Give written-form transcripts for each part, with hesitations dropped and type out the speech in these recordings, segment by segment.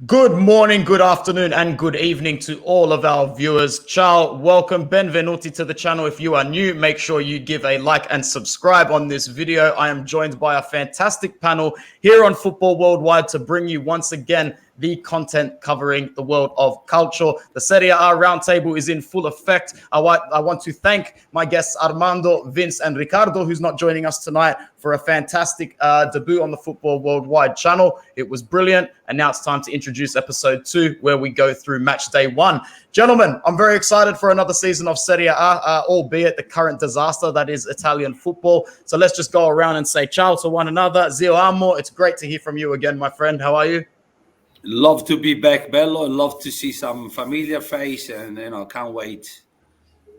Good morning, good afternoon, and good evening to all of our viewers. Ciao, welcome, benvenuti to the channel. If you are new, make sure you give a like and subscribe on this video. I am joined by a fantastic panel here on Football Worldwide to bring you once again the content covering the world of culture. The Serie A Roundtable is in full effect. I want to thank my guests Armando, Vince, and Ricardo, who's not joining us tonight, for a fantastic debut on the Football Worldwide channel. It was brilliant. And now it's time to introduce episode 2, where we go through match day 1. Gentlemen, I'm very excited for another season of Serie A, albeit the current disaster that is Italian football. So let's just go around and say ciao to one another. Zio Amo, it's great to hear from you again, my friend. How are you? Love to be back, Bello. Love to see some familiar face, and can't wait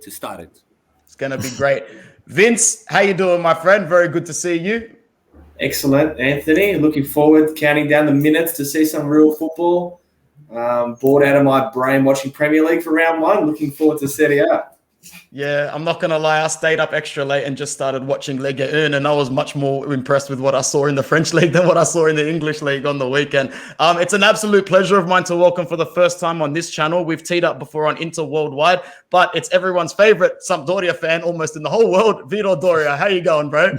to start it. It's going to be great. Vince, how you doing, my friend? Very good to see you. Excellent, Anthony. Looking forward, counting down the minutes to see some real football. Bored out of my brain watching Premier League for round 1. Looking forward to Serie A. Yeah, I'm not going to lie. I stayed up extra late and just started watching Ligue 1, and I was much more impressed with what I saw in the French league than what I saw in the English league on the weekend. It's an absolute pleasure of mine to welcome for the first time on this channel. We've teed up before on Inter Worldwide, but it's everyone's favorite Sampdoria fan almost in the whole world, Vito Doria. How you going, bro?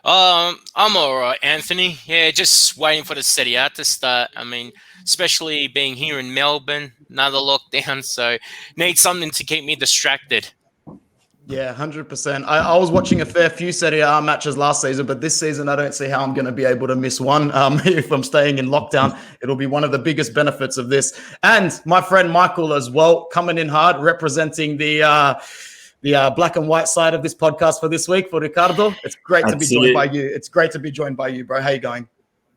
I'm all right, Anthony. Yeah, just waiting for the Serie A to start. I mean, especially being here in Melbourne, another lockdown, so need something to keep me distracted. Yeah, 100%. I was watching a fair few Serie A matches last season, but this season I don't see how I'm going to be able to miss one. If I'm staying in lockdown, it'll be one of the biggest benefits of this. And my friend Michael as well, coming in hard, representing the black and white side of this podcast for this week for Ricardo. It's great to be joined by you. It's great to be joined by you, bro. How you going?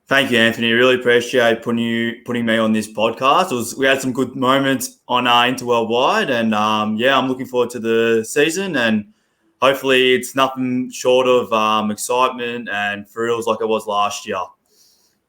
Thank you, Anthony. Really appreciate putting me on this podcast. We had some good moments on Inter Worldwide, and I'm looking forward to the season. And hopefully, it's nothing short of excitement and thrills like it was last year.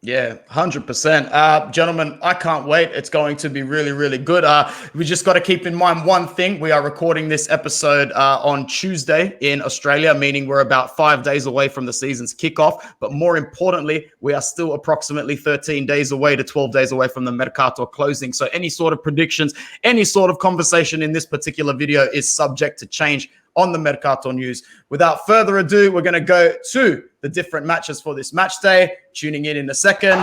Yeah, 100%. Gentlemen, I can't wait. It's going to be really, really good. We just got to keep in mind one thing. We are recording this episode on Tuesday in Australia, meaning we're about 5 days away from the season's kickoff. But more importantly, we are still approximately 13 days away to 12 days away from the Mercato closing. So any sort of predictions, any sort of conversation in this particular video is subject to change on the Mercato news. Without further ado, we're going to go to the different matches for this match day. Tuning in a second.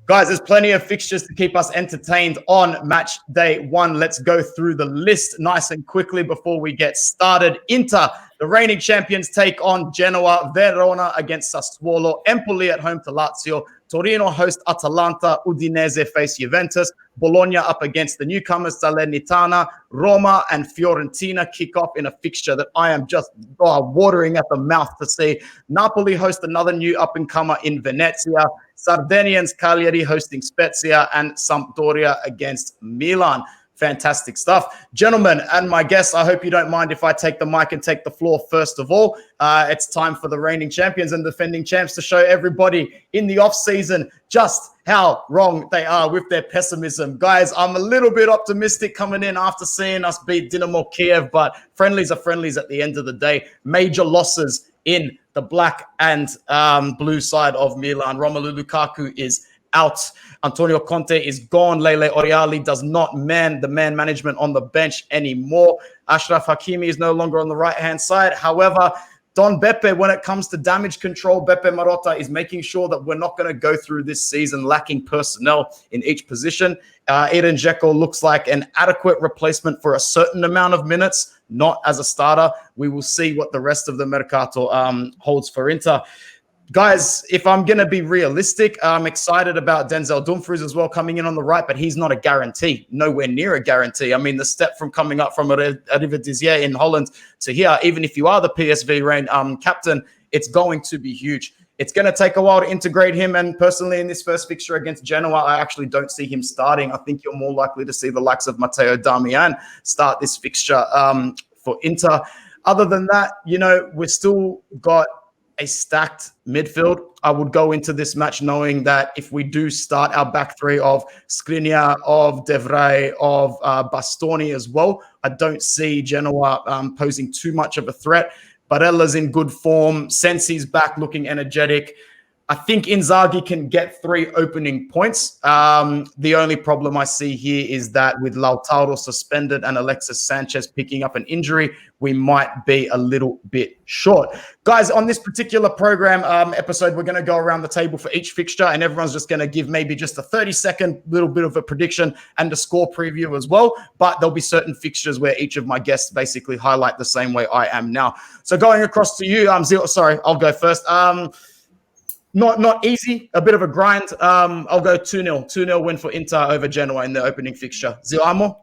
Guys, there's plenty of fixtures to keep us entertained on match day 1. Let's go through the list nice and quickly before we get started. Inter, the reigning champions, take on Genoa. Verona against Sassuolo. Empoli at home to Lazio. Torino host Atalanta. Udinese face Juventus. Bologna up against the newcomers Salernitana. Roma and Fiorentina kick off in a fixture that I am just watering at the mouth to see. Napoli host another new up-and-comer in Venezia. Sardinians Cagliari hosting Spezia, and Sampdoria against Milan. Fantastic stuff. Gentlemen and my guests, I hope you don't mind if I take the mic and take the floor first of all. It's time for the reigning champions and defending champs to show everybody in the off-season just how wrong they are with their pessimism. Guys, I'm a little bit optimistic coming in after seeing us beat Dynamo Kiev, but friendlies are friendlies at the end of the day. Major losses in the black and blue side of Milan. Romelu Lukaku is out. Antonio Conte is gone. Lele Oriali does not man the man management on the bench anymore. Ashraf Hakimi is no longer on the right-hand side. However, Don Beppe, when it comes to damage control, Beppe Marotta is making sure that we're not going to go through this season lacking personnel in each position. Eden Dzeko looks like an adequate replacement for a certain amount of minutes, not as a starter. We will see what the rest of the Mercato holds for Inter. Guys, if I'm going to be realistic, I'm excited about Denzel Dumfries as well coming in on the right, but he's not a guarantee, nowhere near a guarantee. I mean, the step from coming up from Eredivisie in Holland to here, even if you are the PSV captain, it's going to be huge. It's going to take a while to integrate him, and personally in this first fixture against Genoa, I actually don't see him starting. I think you're more likely to see the likes of Matteo Darmian start this fixture for Inter. Other than that, we've still got a stacked midfield. I would go into this match knowing that if we do start our back three of Skriniar, of De Vrij, of Bastoni as well, I don't see Genoa posing too much of a threat. Barella's in good form. Sensi's back looking energetic. I think Inzaghi can get 3 opening points. The only problem I see here is that with Lautaro suspended and Alexis Sanchez picking up an injury, we might be a little bit short. Guys, on this particular program episode, we're going to go around the table for each fixture, and everyone's just going to give maybe just a 30-second little bit of a prediction and a score preview as well. But there'll be certain fixtures where each of my guests basically highlight the same way I am now. So going across to you, Zil, I'll go first. Not easy, a bit of a grind. I'll go 2-0. 2-0 win for Inter over Genoa in the opening fixture. Zio Amo?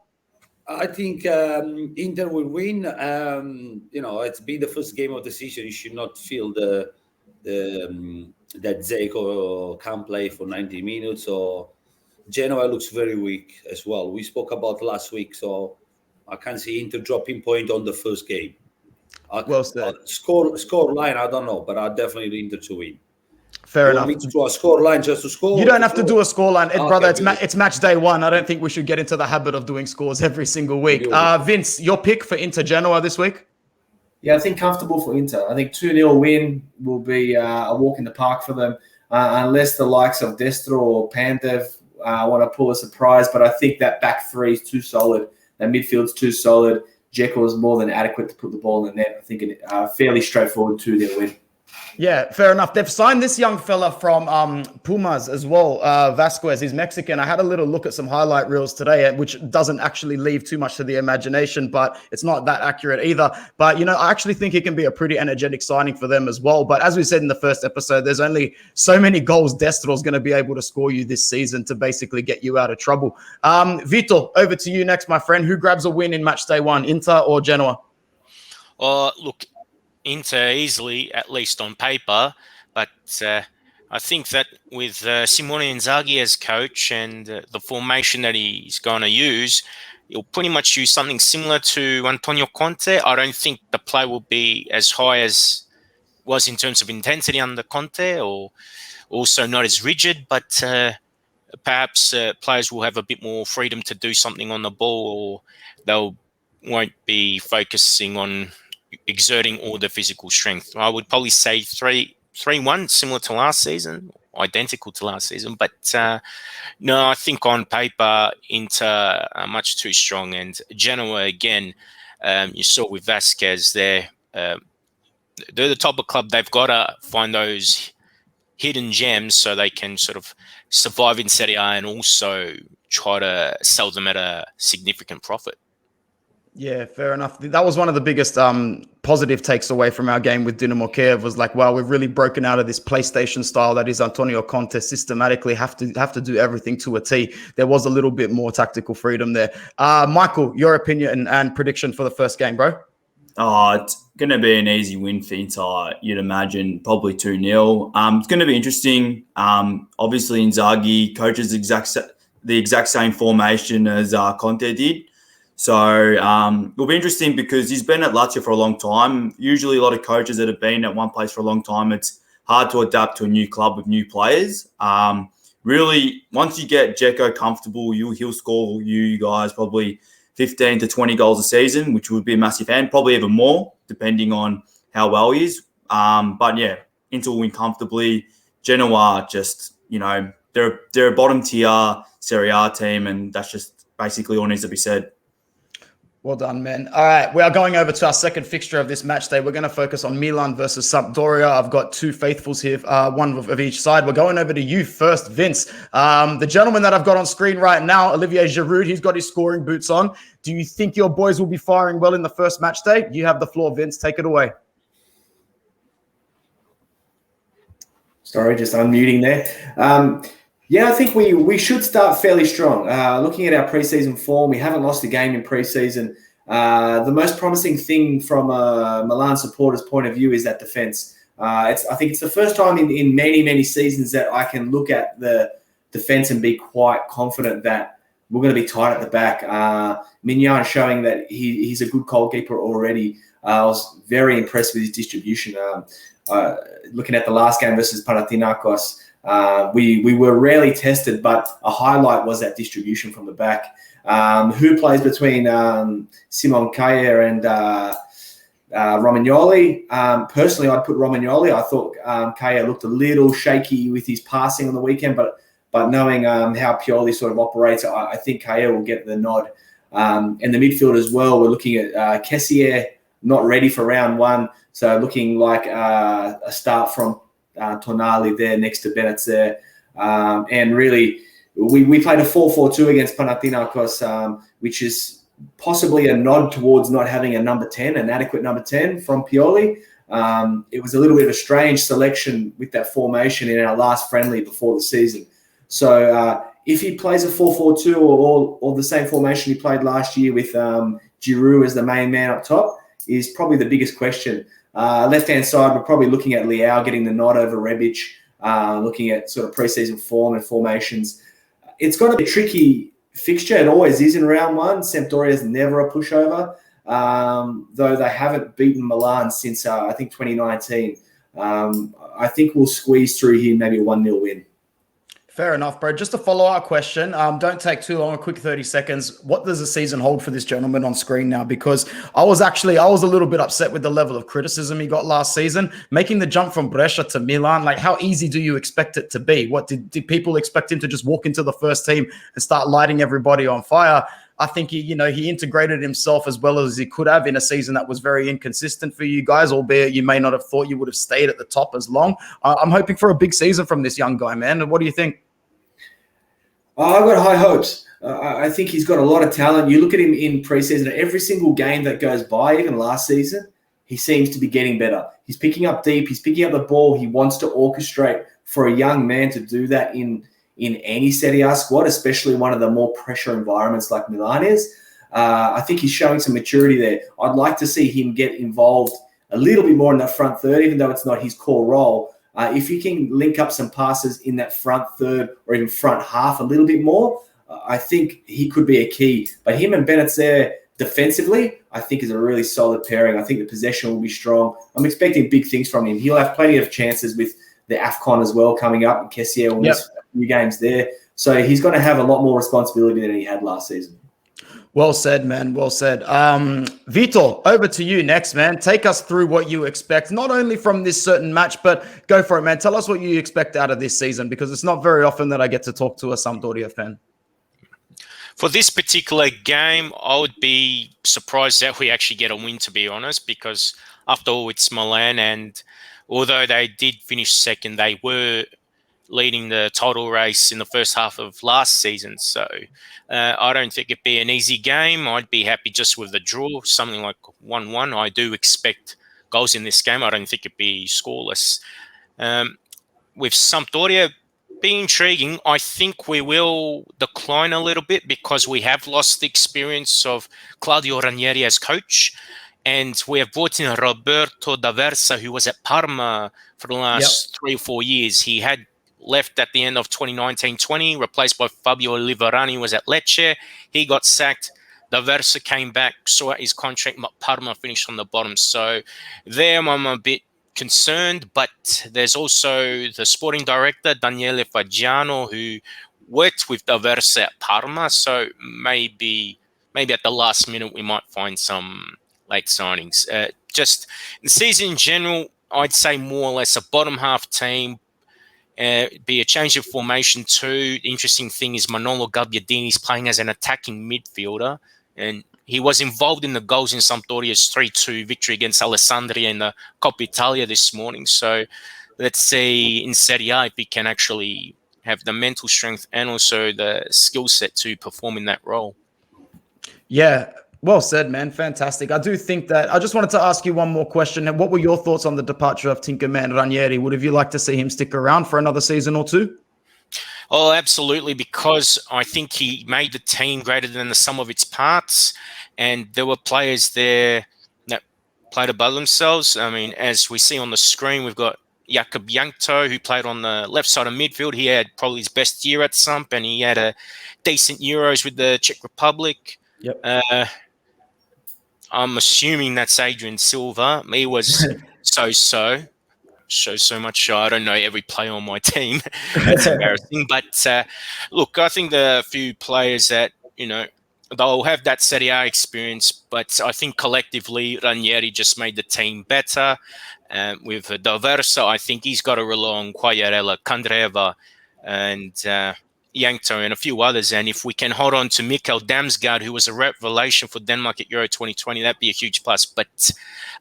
I think Inter will win. It's been the first game of the season. You should not feel that Dzeko can't play for 90 minutes. Or Genoa looks very weak as well. We spoke about last week, so I can't see Inter dropping point on the first game. Well said. Score line, I don't know, but I definitely Inter to win. Fair enough. To do a score line just to score. You don't have to do a score line, brother. Okay, it's match day 1. I don't think we should get into the habit of doing scores every single week. Vince, your pick for Inter Genoa this week? Yeah, I think comfortable for Inter. I think 2-0 win will be a walk in the park for them, unless the likes of Destro or Pandev want to pull a surprise. But I think that back three is too solid. That midfield's too solid. Dzeko is more than adequate to put the ball in the net. I think a fairly straightforward 2-0 win. Yeah, fair enough. They've signed this young fella from Pumas as well, Vasquez. He's Mexican. I had a little look at some highlight reels today, which doesn't actually leave too much to the imagination, but it's not that accurate either. But, I actually think he can be a pretty energetic signing for them as well. But as we said in the first episode, there's only so many goals Destro's going to be able to score you this season to basically get you out of trouble. Vito, over to you next, my friend. Who grabs a win in match day 1, Inter or Genoa? Look, Inter easily, at least on paper, but I think that with Simone Inzaghi as coach and the formation that he's going to use, he'll pretty much use something similar to Antonio Conte. I don't think the play will be as high as was in terms of intensity under Conte, or also not as rigid, but perhaps players will have a bit more freedom to do something on the ball, or won't be focusing on exerting all the physical strength. I would probably say 3-1, similar to last season, identical to last season. But no, I think on paper, Inter are much too strong. And Genoa, again, you saw with Vasquez, they're the type of club. They've got to find those hidden gems so they can sort of survive in Serie A and also try to sell them at a significant profit. Yeah, fair enough. That was one of the biggest positive takes away from our game with Dinamo Kiev, was like, wow, we've really broken out of this PlayStation style that is Antonio Conte systematically have to do everything to a T. There was a little bit more tactical freedom there. Michael, your opinion and prediction for the first game, bro? It's going to be an easy win for Inter, you'd imagine, probably 2-0. It's going to be interesting. Obviously, Inzaghi coaches the exact same formation as Conte did. So it'll be interesting because he's been at Lazio for a long time. Usually a lot of coaches that have been at one place for a long time, it's hard to adapt to a new club with new players. Really, once you get Dzeko comfortable, he'll score you guys probably 15 to 20 goals a season, which would be a massive hand, probably even more, depending on how well he is. But yeah, Inter will win comfortably. Genoa just, they're a bottom tier Serie A team, and that's just basically all needs to be said. Well done, man. All right, we are going over to our second fixture of this match day. We're going to focus on Milan versus Sampdoria. I've got two faithfuls here, one of each side. We're going over to you first, Vince. The gentleman that I've got on screen right now, Olivier Giroud, he's got his scoring boots on. Do you think your boys will be firing well in the first match day? You have the floor, Vince. Take it away. Sorry, just unmuting there. Yeah, I think we should start fairly strong. Looking at our preseason form, we haven't lost a game in preseason. The most promising thing from a Milan supporter's point of view is that defense. I think it's the first time in many, many seasons that I can look at the defense and be quite confident that we're going to be tight at the back. Mignon showing that he's a good goalkeeper already. I was very impressed with his distribution. Looking at the last game versus Panathinaikos, we were rarely tested, but a highlight was that distribution from the back. Who plays between Simon Kjaer and Romagnoli. Personally, I'd put Romagnoli. I thought Kaya looked a little shaky with his passing on the weekend, but knowing how Pioli sort of operates, I think Kaya will get the nod. And the midfield as well, we're looking at Kessier, not ready for round one, so looking like a start from Tonali there next to Benetzer. And really, we played a 4-4-2 against Panathinaikos, which is possibly a nod towards not having a number 10, an adequate number 10 from Pioli. It was a little bit of a strange selection with that formation in our last friendly before the season. So if he plays a 4-4-2 or the same formation he played last year with Giroud as the main man up top is probably the biggest question. Left-hand side, we're probably looking at Leao getting the nod over Rebic, looking at sort of preseason form and formations. It's got to be a tricky fixture. It always is in round one. Sampdoria is never a pushover, though they haven't beaten Milan since, I think, 2019. I think we'll squeeze through here, maybe a 1-0 win. Fair enough, bro. Just a follow-up question. Don't take too long, a quick 30 seconds. What does the season hold for this gentleman on screen now? Because I was a little bit upset with the level of criticism he got last season. Making the jump from Brescia to Milan, like how easy do you expect it to be? What did people expect him to just walk into the first team and start lighting everybody on fire? I think he integrated himself as well as he could have in a season that was very inconsistent for you guys, albeit you may not have thought you would have stayed at the top as long. I'm hoping for a big season from this young guy, man. What do you think? I've got high hopes. I think he's got a lot of talent. You look at him in preseason, every single game that goes by, even last season, he seems to be getting better. He's picking up deep. He's picking up the ball. He wants to orchestrate. For a young man to do that in any Serie A squad, especially one of the more pressure environments like Milan is, I think he's showing some maturity there. I'd like to see him get involved a little bit more in that front third, even though it's not his core role. If you can link up some passes in that front third or even front half a little bit more, I think he could be a key. But him and Benetzer defensively, I think is a really solid pairing. I think the possession will be strong. I'm expecting big things from him. He'll have plenty of chances with the AFCON as well coming up. And Kessier will miss a few games there. So he's going to have a lot more responsibility than he had last season. Well said, man. Well said. Vito, over to you next, man. Take us through what you expect, not only from this certain match, but go for it, man. Tell us what you expect out of this season, because it's not very often that I get to talk to a Sampdoria fan. For this particular game, I would be surprised that we actually get a win, to be honest, because after all, it's Milan, and although they did finish second, they were leading the title race in the first half of last season. So I don't think it'd be an easy game. I'd be happy just with a draw, something like 1-1. I do expect goals in this game. I don't think it'd be scoreless. With Sampdoria, be intriguing. I think we will decline a little bit because we have lost the experience of Claudio Ranieri as coach. And we have brought in Roberto D'Aversa, who was at Parma for the last 3 or 4 years. He had left at the end of 2019-20, replaced by Fabio Liverani, who was at Lecce. He got sacked. D'Aversa came back, saw out his contract, but Parma finished on the bottom. So there I'm a bit concerned, but there's also the sporting director, Daniele Fagiano, who worked with D'Aversa at Parma. So maybe at the last minute we might find some late signings. Just the season in general, I'd say more or less a bottom half team. Be a change of formation too. The interesting thing is Manolo Gabbiadini is playing as an attacking midfielder, and he was involved in the goals in Sampdoria's 3-2 victory against Alessandria in the Coppa Italia this morning. So let's see in Serie A if he can actually have the mental strength and also the skill set to perform in that role. Yeah, well said, man. Fantastic. I do think that I just wanted to ask you one more question. What were your thoughts on the departure of Tinkerman Ranieri? Would have you liked to see him stick around for another season or two? Oh, absolutely, because I think he made the team greater than the sum of its parts, and there were players there that played above themselves. I mean, as we see on the screen, we've got Jakub Jankto, who played on the left side of midfield. He had probably his best year at Sump, and he had a decent Euros with the Czech Republic. Yep. I'm assuming that's Adrian Silva. He was so-so. Shows so much. I don't know every player on my team. That's embarrassing. But look, I think there are a few players that, they'll have that Serie A experience, but I think collectively Ranieri just made the team better. With D'Aversa, I think he's got to rely on Quagliarella, Candreva, and Yankto and a few others. And if we can hold on to Mikkel Damsgaard, who was a revelation for Denmark at Euro 2020, that'd be a huge plus. But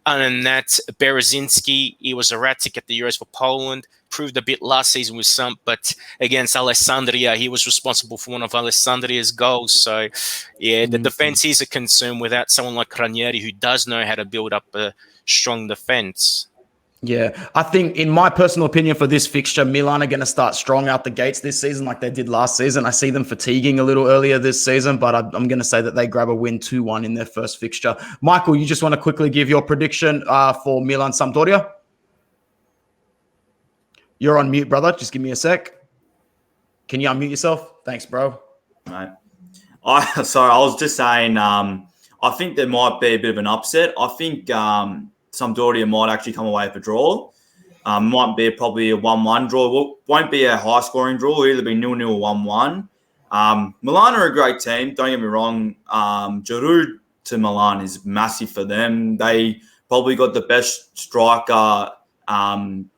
other than that, Berezinski, he was erratic at the Euros for Poland, proved a bit last season with some, but against Alessandria, he was responsible for one of Alessandria's goals. So, yeah, the defense is a concern without someone like Ranieri, who does know how to build up a strong defense. Yeah, I think in my personal opinion for this fixture, Milan are going to start strong out the gates this season like they did last season. I see them fatiguing a little earlier this season, but I'm going to say that they grab a win 2-1 in their first fixture. Michael, you just want to quickly give your prediction for Milan Sampdoria? You're on mute, brother. Just give me a sec. Can you unmute yourself? Thanks, bro. Right. Sorry, I was just saying I think there might be a bit of an upset. I think Sampdoria might actually come away with a draw. Might be probably a 1-1 draw. Won't be a high-scoring draw. It'll either be 0-0 or 1-1. Milan are a great team. Don't get me wrong. Giroud to Milan is massive for them. They probably got the best striker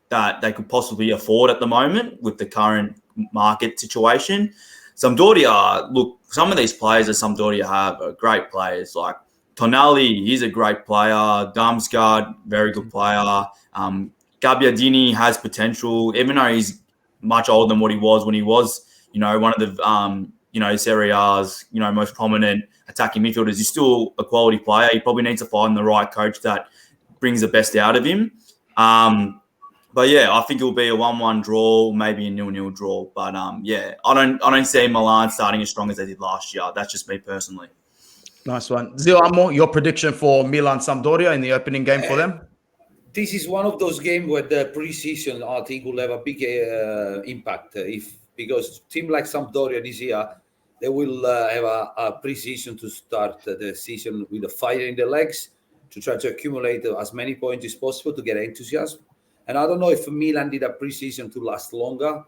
that they could possibly afford at the moment with the current market situation. Sampdoria, look, some of these players that Sampdoria have are great players. Like Tonali, he's a great player. Damsgaard, very good player. Gabbiadini has potential, even though he's much older than what he was when he was, one of the, Serie A's, most prominent attacking midfielders. He's still a quality player. He probably needs to find the right coach that brings the best out of him. But yeah, I think it'll be a 1-1 draw, maybe a 0-0 draw. But yeah, I don't see Milan starting as strong as they did last year. That's just me personally. Nice one. Zio Amo, your prediction for Milan Sampdoria in the opening game for them? This is one of those games where the preseason, I think, will have a big impact. Because team like Sampdoria this year, they will have a preseason to start the season with a fire in the legs to try to accumulate as many points as possible to get enthusiasm. And I don't know if Milan did a preseason to last longer.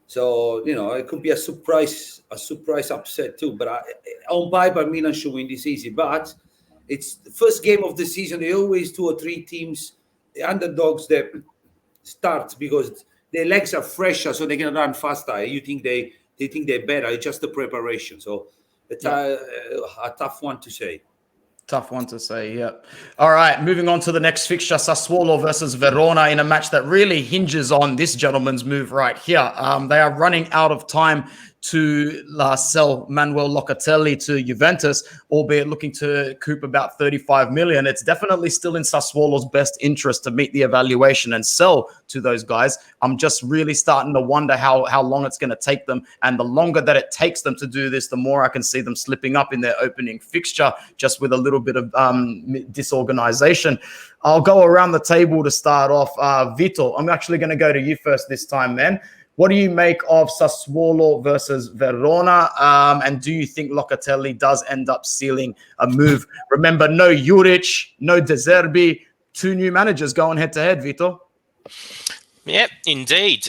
So, it could be a surprise upset too. But on paper, Milan should win this easy. But it's the first game of the season. They always 2 or 3 teams, the underdogs, that start because their legs are fresher, so they can run faster. You think they think they're better. It's just the preparation. So it's a tough one to say. Tough one to say, yeah. All right, moving on to the next fixture, Sassuolo versus Verona in a match that really hinges on this gentleman's move right here. They are running out of time to sell Manuel Locatelli to Juventus, albeit looking to coop about 35 million. It's definitely still in Sassuolo's best interest to meet the evaluation and sell to those guys. I'm just really starting to wonder how long it's going to take them. And the longer that it takes them to do this, the more I can see them slipping up in their opening fixture, just with a little bit of disorganization. I'll go around the table to start off. Vito, I'm actually going to go to you first this time, man. What do you make of Sassuolo versus Verona? And do you think Locatelli does end up sealing a move? Remember, no Juric, no De Zerbi, 2 new managers going head-to-head, Vito. Yeah, indeed.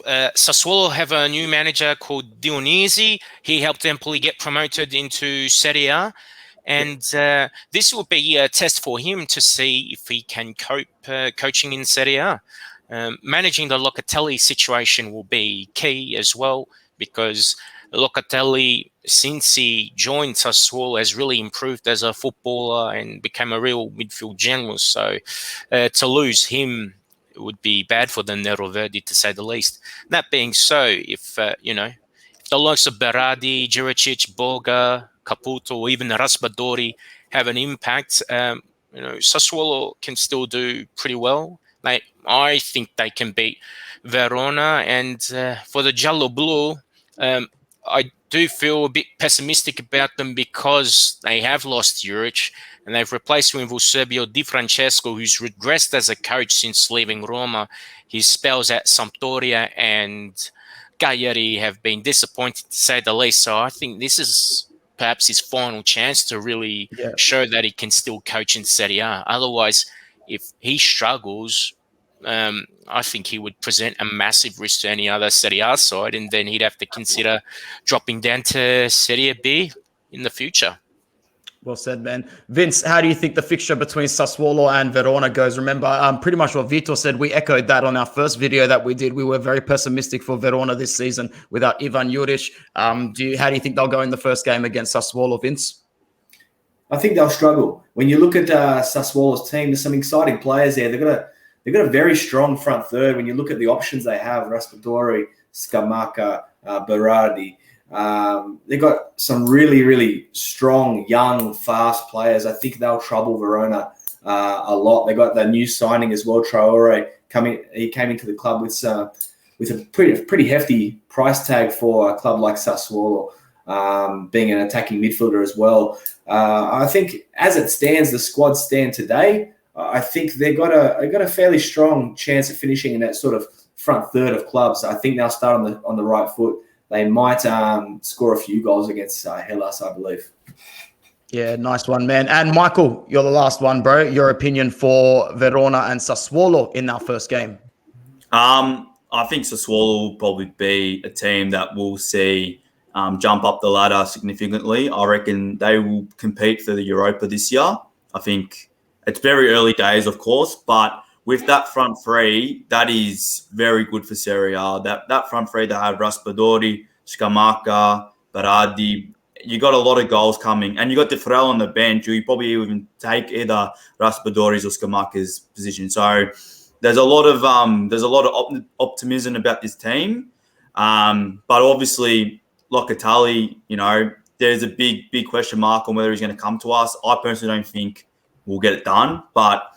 Sassuolo have a new manager called Pianese. He helped Empoli get promoted into Serie A. And this will be a test for him to see if he can cope coaching in Serie A. Managing the Locatelli situation will be key as well, because Locatelli, since he joined Sassuolo, has really improved as a footballer and became a real midfield general. So to lose him would be bad for the Nero Verdi, to say the least. That being so, if the likes of Berardi, Juricic, Boga, Caputo, or even Raspadori have an impact, Sassuolo can still do pretty well. I think they can beat Verona. And for the Giallo Blu, I do feel a bit pessimistic about them because they have lost Juric and they've replaced him with Eusebio Di Francesco, who's regressed as a coach since leaving Roma. His spells at Sampdoria and Cagliari have been disappointing, to say the least. So I think this is perhaps his final chance to really show that he can still coach in Serie A. Otherwise, if he struggles, I think he would present a massive risk to any other Serie A side, and then he'd have to consider dropping down to Serie B. in the future. Well said, man. Vince, how do you think the fixture between Sassuolo and Verona goes? Remember, pretty much what Vito said. We echoed that on our first video that we did. We were very pessimistic for Verona this season without Ivan Juric. How do you think they'll go in the first game against Sassuolo, Vince? I think they'll struggle. When you look at Sassuolo's team, there's some exciting players there. They've got a very strong front third. When you look at the options they have, Raspadori, Scamacca, Berardi, they've got some really, really strong, young, fast players. I think they'll trouble Verona a lot. They got the new signing as well, Traore. He came into the club with a pretty hefty price tag for a club like Sassuolo, being an attacking midfielder as well. I think as it stands, the squad stand today, I think they've got a fairly strong chance of finishing in that sort of front third of clubs. I think they'll start on the right foot. They might score a few goals against Hellas, I believe. Yeah, nice one, man. And Michael, you're the last one, bro. Your opinion for Verona and Sassuolo in that first game? I think Sassuolo will probably be a team that we'll see jump up the ladder significantly. I reckon they will compete for the Europa this year. I think it's very early days, of course, but with that front three, that is very good for Serie A. That front three that have Raspadori, Scamacca, Berardi, you got a lot of goals coming, and you got De Frel on the bench. You probably even take either Raspadori's or Scamacca's position. So there's a lot of optimism about this team, but obviously Locatelli, there's a big question mark on whether he's going to come to us. I personally don't think we'll get it done, but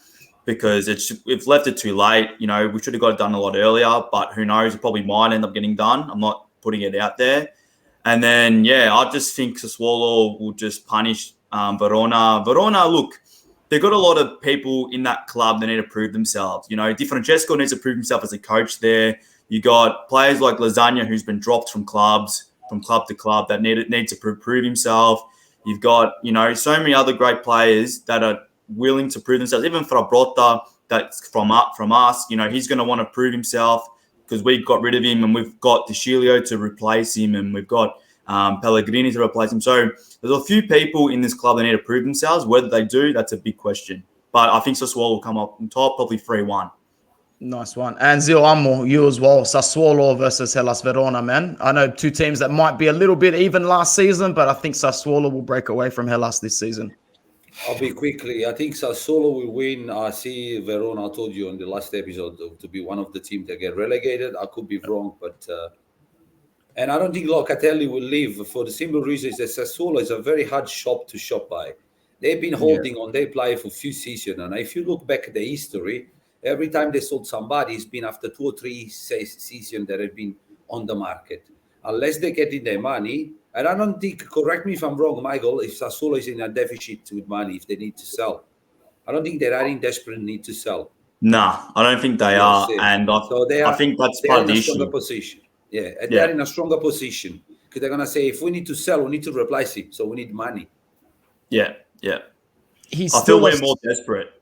because we've left it too late. We should have got it done a lot earlier, but who knows? It probably might end up getting done. I'm not putting it out there. And then, I just think Sassuolo will just punish Verona. Verona, look, they've got a lot of people in that club that need to prove themselves. Di Francesco needs to prove himself as a coach there. You got players like Lasagna, who's been dropped from club to club, that need to prove himself. You've got, so many other great players that are willing to prove themselves. Even Frabotta, that's from us, he's going to want to prove himself because we got rid of him and we've got De Sciglio to replace him and we've got Pellegrini to replace him. So there's a few people in this club that need to prove themselves. Whether they do, that's a big question. But I think Sassuolo will come up on top, probably 3-1. Nice one. And Zio Ammo, you as well. Sassuolo versus Hellas Verona, man. I know two teams that might be a little bit even last season, but I think Sassuolo will break away from Hellas this season. I'll be quickly. I think Sassuolo will win. I see Verona, I told you on the last episode, to be one of the teams that get relegated. I could be wrong, but... and I don't think Locatelli will leave for the simple reason is that Sassuolo is a very hard shop to shop by. They've been holding on their player for a few seasons. And if you look back at the history, every time they sold somebody, it's been after 2 or 3 seasons that have been on the market. Unless they're getting their money. And I don't think, correct me if I'm wrong, Michael, if Sassuolo is in a deficit with money, if they need to sell. I don't think they are in desperate need to sell. Nah, I don't think they are. And I think that's part of the issue. Position. Yeah, they're in a stronger position. Because they're going to say, if we need to sell, we need to replace him. So we need money. Yeah. I He's feel we're more desperate.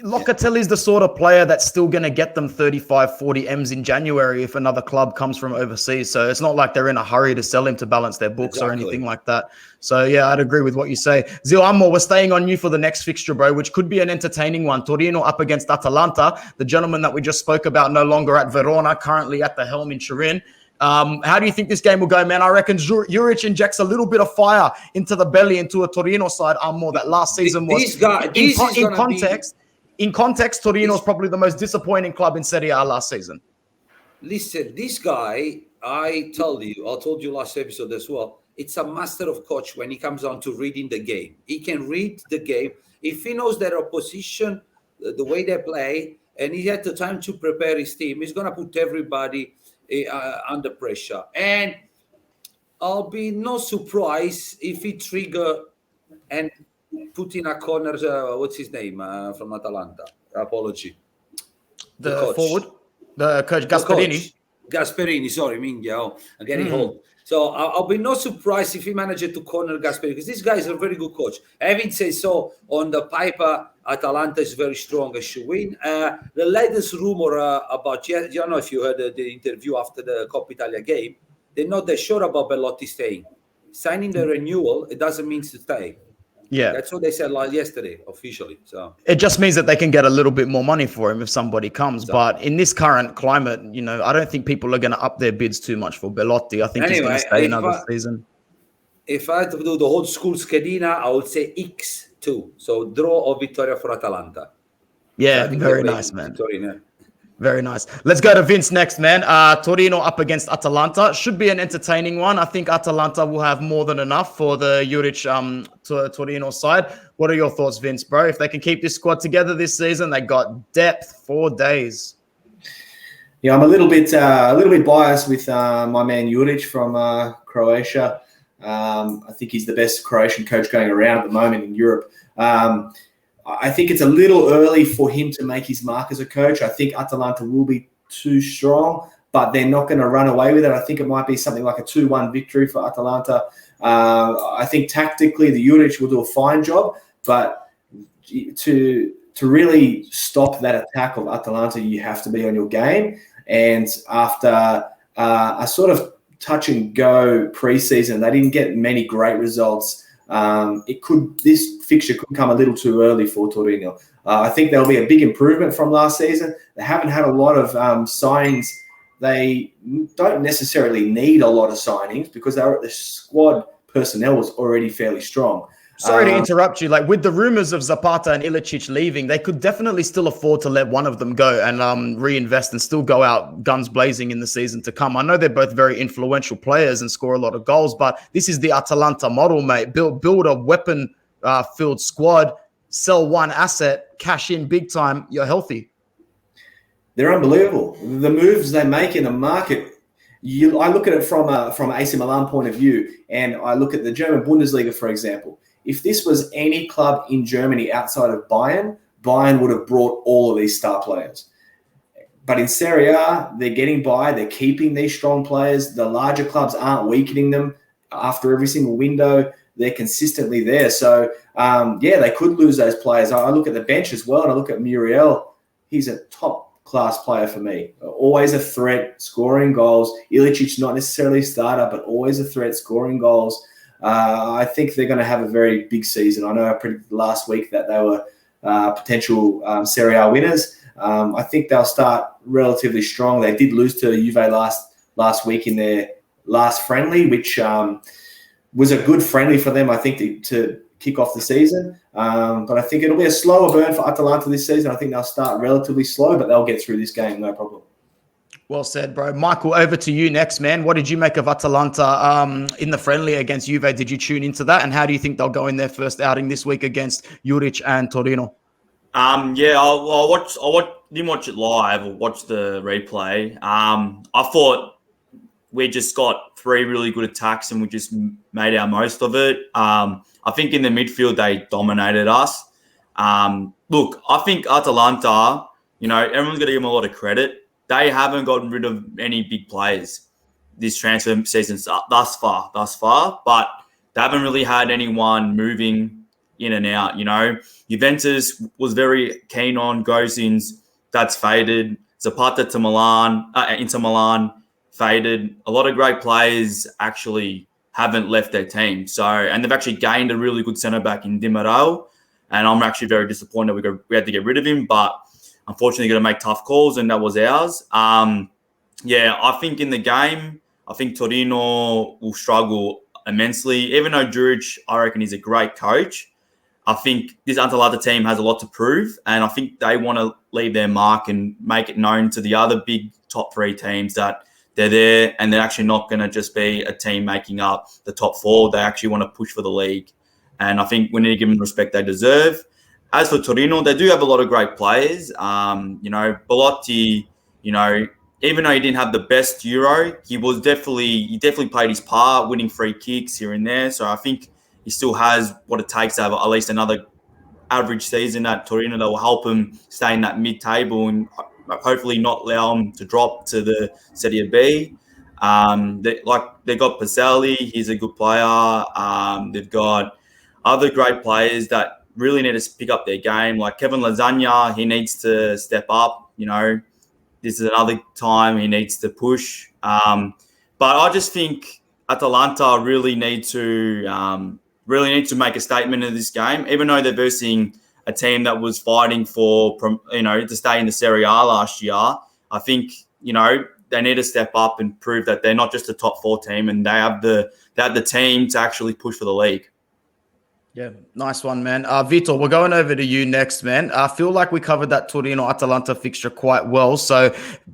Locatelli's the sort of player that's still going to get them 35, 40 M's in January if another club comes from overseas. So it's not like they're in a hurry to sell him to balance their books or anything like that. So, I'd agree with what you say. Zio Ammo, we're staying on you for the next fixture, bro, which could be an entertaining one. Torino up against Atalanta, the gentleman that we just spoke about no longer at Verona, currently at the helm in Turin. How do you think this game will go, man? I reckon Juric injects a little bit of fire into the belly, into a Torino side, Ammo, that last season was in context, Torino is probably the most disappointing club in Serie A last season. Listen, this guy, I told you last episode as well, it's a master of coach when he comes on to reading the game. He can read the game. If he knows their opposition, the way they play, and he had the time to prepare his team, he's going to put everybody under pressure. And I'll be no surprise if he trigger and put in a corner, what's his name from Atalanta? Apology. The forward? The coach Gasperini? Gasperini, sorry, Minghia. I'm getting old. So I'll be no surprise if he manages to corner Gasperini, because this guy is a very good coach. Having said so, on the paper, Atalanta is very strong and should win. The latest rumor about, I don't know if you heard the interview after the Coppa Italia game, they're not that sure about Bellotti staying. signing the renewal, it doesn't mean to stay. Yeah. That's what they said yesterday, officially. So it just means that they can get a little bit more money for him if somebody comes. Exactly. But in this current climate, I don't think people are going to up their bids too much for Belotti. I think he's going to stay another season. If I had to do the old school schedina, I would say X2. So draw or Vittoria for Atalanta. Yeah, very nice, man. Very nice. Let's go to Vince next, man. Torino up against Atalanta. Should be an entertaining one. I think Atalanta will have more than enough for the Juric Torino side. What are your thoughts, Vince, bro? If they can keep this squad together this season, they got depth 4 days. Yeah, I'm a little bit biased with my man Juric from Croatia. I think he's the best Croatian coach going around at the moment in Europe. I think it's a little early for him to make his mark as a coach. I think Atalanta will be too strong, but they're not going to run away with it. I think it might be something like a 2-1 victory for Atalanta. I think tactically the Juric will do a fine job, but to really stop that attack of Atalanta, you have to be on your game. And after a sort of touch and go preseason, they didn't get many great results. This fixture could come a little too early for Torino. I think there'll be a big improvement from last season. They haven't had a lot of signings. They don't necessarily need a lot of signings because the squad personnel was already fairly strong. Sorry to interrupt you. Like with the rumors of Zapata and Ilicic leaving, they could definitely still afford to let one of them go and reinvest and still go out guns blazing in the season to come. I know they're both very influential players and score a lot of goals, but this is the Atalanta model, mate. Build a weapon-filled squad, sell one asset, cash in big time. You're healthy. They're unbelievable. The moves they make in the market. I look at it from AC Milan point of view, and I look at the German Bundesliga, for example. If this was any club in Germany outside of Bayern would have brought all of these star players. But in Serie A, they're getting by. They're keeping these strong players. The larger clubs aren't weakening them after every single window. They're consistently there. So, they could lose those players. I look at the bench as well, and I look at Muriel. He's a top-class player for me. Always a threat, scoring goals. Ilicic, not necessarily a starter, but always a threat, scoring goals. I think they're going to have a very big season. I know I predicted last week that they were potential Serie A winners. I think they'll start relatively strong. They did lose to Juve last week in their last friendly, which was a good friendly for them, I think, to kick off the season. But I think it'll be a slower burn for Atalanta this season. I think they'll start relatively slow, but they'll get through this game, no problem. Well said, bro. Michael, over to you next, man. What did you make of Atalanta in the friendly against Juve? Did you tune into that? And how do you think they'll go in their first outing this week against Juric and Torino? I didn't watch it live or watch the replay. I thought we just got 3 really good attacks and we just made our most of it. I think in the midfield, they dominated us. Look, I think Atalanta, everyone's got to give them a lot of credit. They haven't gotten rid of any big players this transfer season thus far, but they haven't really had anyone moving in and out. Juventus was very keen on Gosens. That's faded. Zapata to Milan, Inter Milan, faded. A lot of great players actually haven't left their team. And they've actually gained a really good centre-back in Di Matteo. And I'm actually very disappointed we had to get rid of him, but unfortunately, got to make tough calls, and that was ours. I think in the game, I think Torino will struggle immensely. Even though Juric, I reckon, is a great coach, I think this Atalanta team has a lot to prove, and I think they want to leave their mark and make it known to the other big top 3 teams that they're there, and they're actually not going to just be a team making up the top 4. They actually want to push for the league, and I think we need to give them the respect they deserve. As for Torino, they do have a lot of great players. Belotti, even though he didn't have the best Euro, he definitely played his part, winning free kicks here and there. So I think he still has what it takes to have at least another average season at Torino that will help him stay in that mid-table and hopefully not allow him to drop to the Serie B. They've got Pacelli, he's a good player. They've got other great players that really need to pick up their game. Like Kevin Lasagna, he needs to step up. This is another time he needs to push. But I just think Atalanta really need to make a statement in this game, even though they're versing a team that was fighting for, to stay in the Serie A last year. I think, they need to step up and prove that they're not just a top 4 team, and they have the team to actually push for the league. Yeah, nice one, man. Vito, we're going over to you next, man. I feel like we covered that Torino-Atalanta fixture quite well, so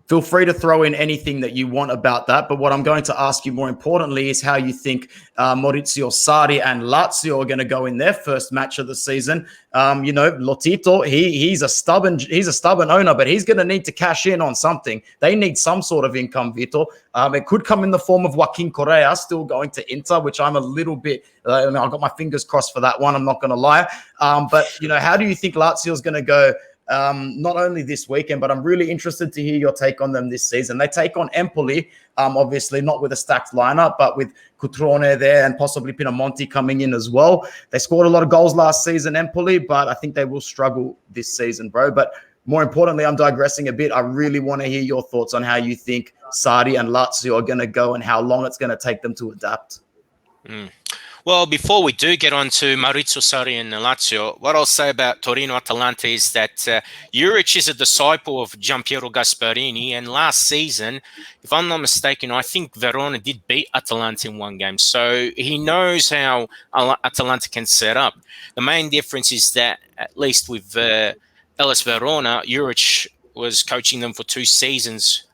feel free to throw in anything that you want about that. But what I'm going to ask you more importantly is how you think Maurizio Sarri and Lazio are going to go in their first match of the season. Lotito, he's a stubborn owner, but he's going to need to cash in on something. They need some sort of income, Vito. It could come in the form of Joaquin Correa still going to Inter, which I'm a little bit, I've got my fingers crossed for that one. I'm not going to lie. But how do you think Lazio is going to go not only this weekend, but I'm really interested to hear your take on them this season. They take on Empoli, obviously not with a stacked lineup, but with Cutrone there and possibly Pinamonti coming in as well. They scored a lot of goals last season, Empoli, but I think they will struggle this season, bro. But more importantly, I'm digressing a bit. I really want to hear your thoughts on how you think Sarri and Lazio are going to go and how long it's going to take them to adapt. Well, before we do get on to Maurizio Sarri and Lazio, what I'll say about Torino-Atalanta is that Juric is a disciple of Giampiero Gasparini, and last season, if I'm not mistaken, I think Verona did beat Atalanta in one game, so he knows how Atalanta can set up. The main difference is that, at least with Hellas Verona, Juric was coaching them for 2 seasons.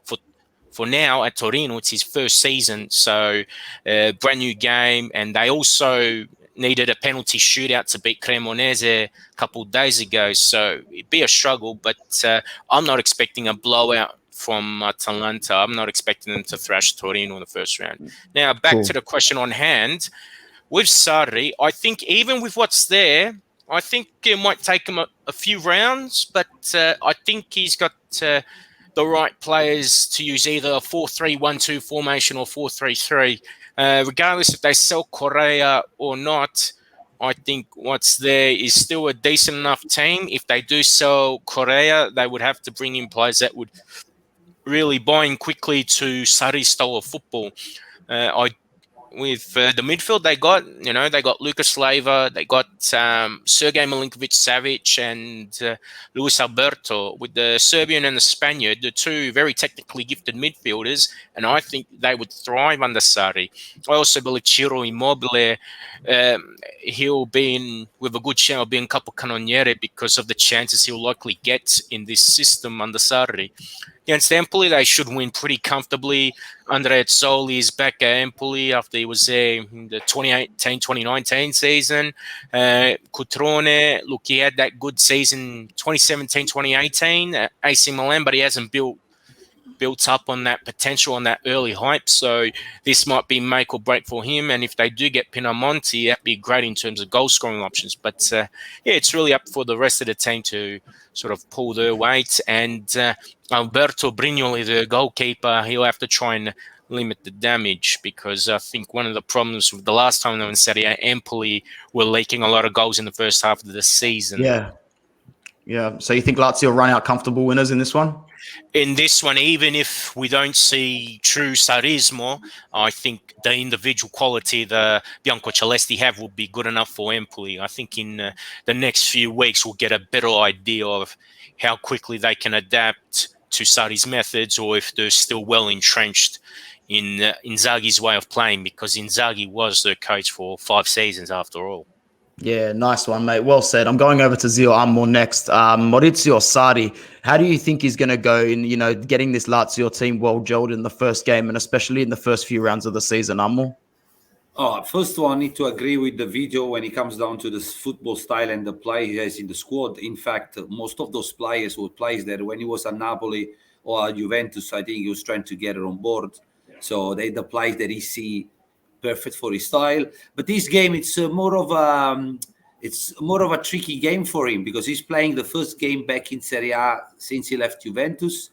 For now at Torino, it's his first season, so brand new game, and they also needed a penalty shootout to beat Cremonese a couple of days ago, so it'd be a struggle, but I'm not expecting a blowout from Atalanta. I'm not expecting them to thrash Torino in the first round. Now, back to the question on hand. With Sarri, I think even with what's there, I think it might take him a few rounds, but I think he's got the right players to use either a 4-3-1-2 formation or 4-3-3. Regardless if they sell Correa or not, I think what's there is still a decent enough team. If they do sell Correa, they would have to bring in players that would really buy in quickly to Sarri's style of football. With the midfield they got Lucas Leiva, they got Sergej Milinkovic-Savic and Luis Alberto. With the Serbian and the Spaniard, the 2 very technically gifted midfielders, and I think they would thrive under Sarri. I also believe Ciro Immobile, he'll be in with a good chance of being capocannoniere because of the chances he'll likely get in this system under Sarri. Against Empoli, they should win pretty comfortably. Andrea Azzoli is back at Empoli after he was there in the 2018-2019 season. Cutrone, look, he had that good season 2017-2018 at AC Milan, but he hasn't built up on that potential, on that early hype. So this might be make or break for him. And if they do get Pinamonti, that'd be great in terms of goal scoring options. But it's really up for the rest of the team to sort of pull their weight. And Alberto Brignoli, the goalkeeper, he'll have to try and limit the damage, because I think one of the problems with the last time they were in Serie A, Empoli were leaking a lot of goals in the first half of the season. Yeah. So you think Lazio run out comfortable winners in this one? In this one, even if we don't see true Sarrismo, I think the individual quality the Biancocelesti have will be good enough for Empoli. I think in the next few weeks we'll get a better idea of how quickly they can adapt to Sarri's methods, or if they're still well entrenched in Inzaghi's way of playing, because Inzaghi was their coach for 5 seasons after all. Yeah, nice one, mate. Well said. I'm going over to Zio Ammo next. Maurizio Sarri, how do you think he's going to go in, getting this Lazio team well gelled in the first game, and especially in the first few rounds of the season, Ammo? First of all, I need to agree with the Vito when it comes down to this football style and the play he has in the squad. In fact, most of those players were players that when he was at Napoli or at Juventus, I think he was trying to get it on board. So they the players that he see perfect for his style. But this game, it's more of a tricky game for him, because he's playing the first game back in Serie A since he left Juventus.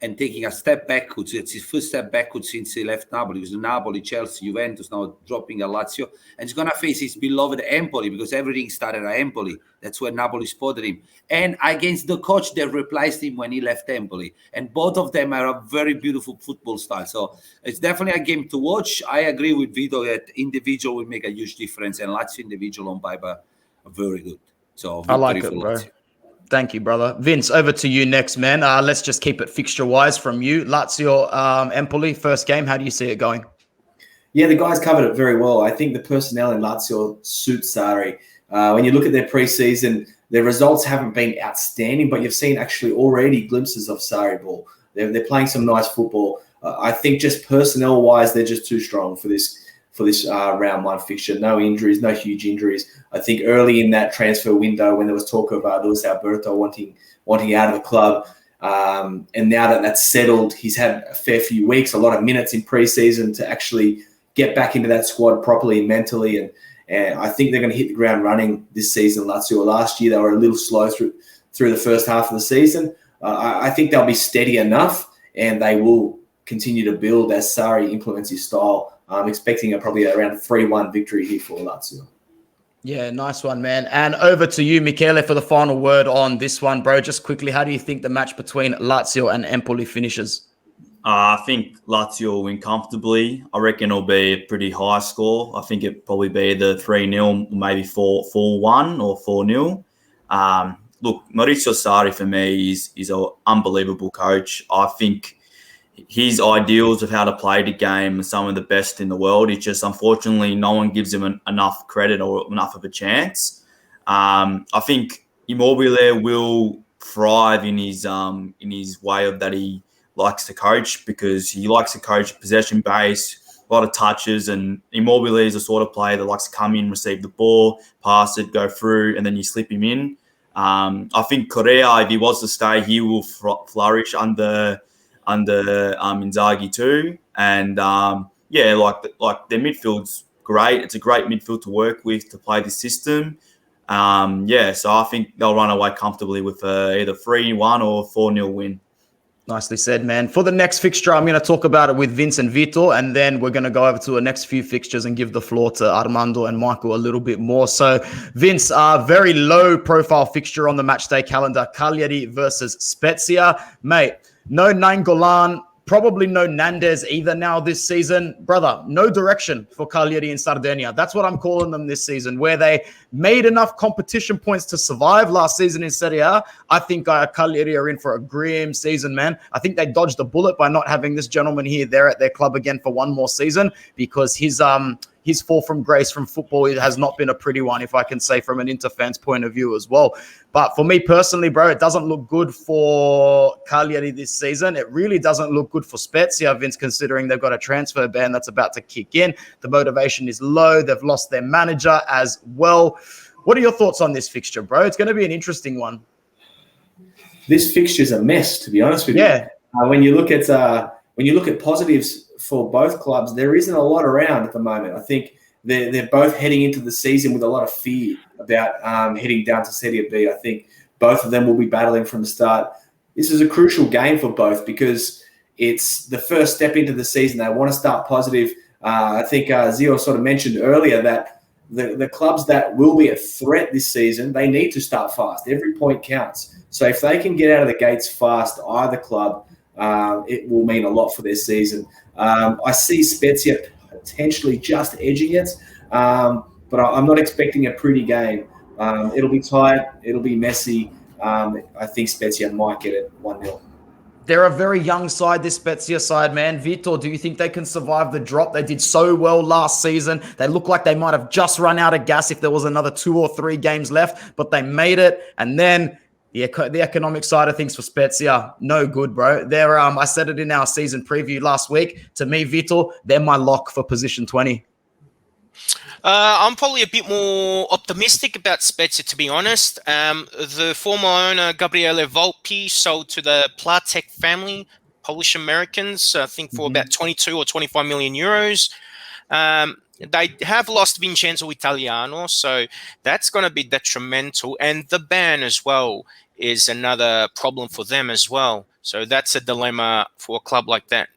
and taking a step backwards. It's his first step backwards since he left Napoli. It was Napoli, Chelsea, Juventus, now dropping at Lazio. And he's going to face his beloved Empoli because everything started at Empoli. That's where Napoli spotted him. And against the coach that replaced him when he left Empoli. And both of them are a very beautiful football style. So it's definitely a game to watch. I agree with Vito that individual will make a huge difference. And Lazio individual on paper are very good. So I like it, bro. Lazio. Thank you, brother. Vince, over to you next, man. Let's just keep it fixture-wise from you. Lazio, Empoli, first game. How do you see it going? Yeah, the guys covered it very well. I think the personnel in Lazio suits Sarri. When you look at their preseason, their results haven't been outstanding, but you've seen actually already glimpses of Sarri ball. They're playing some nice football. I think just personnel-wise, they're just too strong for this round one fixture. No injuries, no huge injuries. I think early in that transfer window, when there was talk of Luis Alberto wanting out of the club, and now that that's settled, he's had a fair few weeks, a lot of minutes in preseason to actually get back into that squad properly and mentally. And I think they're going to hit the ground running this season. Lazio last year, they were a little slow through the first half of the season. I think they'll be steady enough, and they will continue to build as Sarri implements his style. I'm expecting probably around a 3-1 victory here for Lazio. Yeah, nice one, man. And over to you, Michele, for the final word on this one, bro. Just quickly, how do you think the match between Lazio and Empoli finishes? I think Lazio will win comfortably. I reckon it'll be a pretty high score. I think it'll probably be the 3-0, maybe 4-1 or 4-0. Look, Maurizio Sarri for me is an unbelievable coach. I think his ideals of how to play the game are some of the best in the world. It's just, unfortunately, no one gives him enough credit or enough of a chance. I think Immobile will thrive in his way of that he likes to coach, because he likes to coach possession base, a lot of touches, and Immobile is the sort of player that likes to come in, receive the ball, pass it, go through, and then you slip him in. I think Correa, if he was to stay, he will flourish under Inzaghi too. And like their midfield's great. It's a great midfield to work with to play this system. So I think they'll run away comfortably with either 3-1 or 4-0 win. Nicely said, man. For the next fixture, I'm going to talk about it with Vince and Vito, and then we're going to go over to the next few fixtures and give the floor to Armando and Michael a little bit more. So, Vince, very low-profile fixture on the matchday calendar, Cagliari versus Spezia. Mate, no Nainggolan, probably no Nandez either now this season. Brother, no direction for Cagliari in Sardinia. That's what I'm calling them this season, where they made enough competition points to survive last season in Serie A. I think Cagliari are in for a grim season, man. I think they dodged a bullet by not having this gentleman here there at their club again for one more season, because his fall from grace from football has not been a pretty one, if I can say, from an Inter fan's point of view as well. But for me personally, bro, it doesn't look good for Cagliari this season. It really doesn't look good for Spezia, Vince, considering they've got a transfer ban that's about to kick in. The motivation is low. They've lost their manager as well. What are your thoughts on this fixture, bro? It's going to be an interesting one. This fixture's a mess, to be honest with you. Yeah. When you look at positives for both clubs, there isn't a lot around at the moment. I think they're both heading into the season with a lot of fear about heading down to Serie B. I think both of them will be battling from the start. This is a crucial game for both because it's the first step into the season. They want to start positive. I think Zio sort of mentioned earlier that the clubs that will be a threat this season, they need to start fast. Every point counts. So if they can get out of the gates fast, either club, it will mean a lot for their season. I see Spezia potentially just edging it, but I'm not expecting a pretty game. It'll be tight. It'll be messy. I think Spezia might get it 1-0. They're a very young side, this Spezia side, man. Vito, do you think they can survive the drop? They did so well last season. They look like they might have just run out of gas if there was another 2 or 3 games left, but they made it. And then the economic side of things for Spezia, no good, bro. They're I said it in our season preview last week. To me, Vito, they're my lock for position 20. I'm probably a bit more optimistic about Spezia, to be honest. The former owner, Gabriele Volpi, sold to the Platek family, Polish Americans, I think for about 22 or 25 million euros. They have lost Vincenzo Italiano, so that's going to be detrimental. And the ban as well is another problem for them as well. So that's a dilemma for a club like that.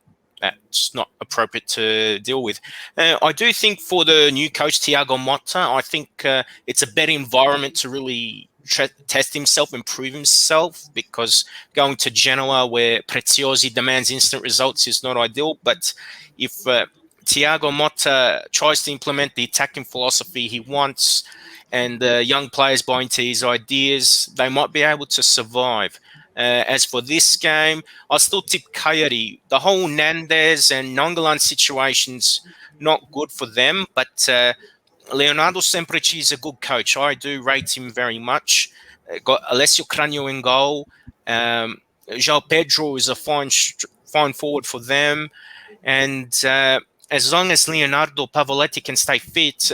That's not appropriate to deal with. I do think for the new coach, Thiago Motta, I think it's a better environment to really test himself, improve himself, because going to Genoa where Preziosi demands instant results is not ideal. But if Thiago Motta tries to implement the attacking philosophy he wants and young players buy into his ideas, they might be able to survive. As for this game, I still tip Coyote. The whole Nandez and Nongalan situation's not good for them, but Leonardo Sempreci is a good coach. I do rate him very much. Got Alessio Cranio in goal. João Pedro is a fine forward for them. And as long as Leonardo Pavoletti can stay fit,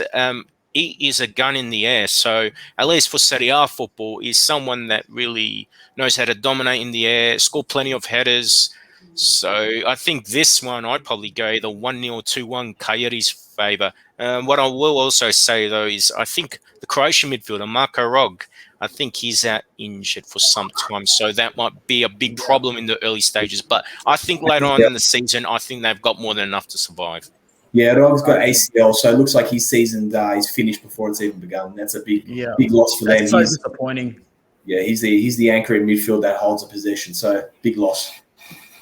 he is a gun in the air. So at least for Serie A football, he's someone that really knows how to dominate in the air, score plenty of headers. So I think this one, I'd probably go either 1-0 or 2-1 Coyotes' favour. What I will also say, though, is I think the Croatian midfielder, Marko Rog, I think he's out injured for some time. So that might be a big problem in the early stages. But I think later on in the season, I think they've got more than enough to survive. Yeah, Rog's got ACL, so it looks like his season is finished before it's even begun. That's a big loss for them. That's so disappointing. Yeah, he's the anchor in midfield that holds a possession, so big loss.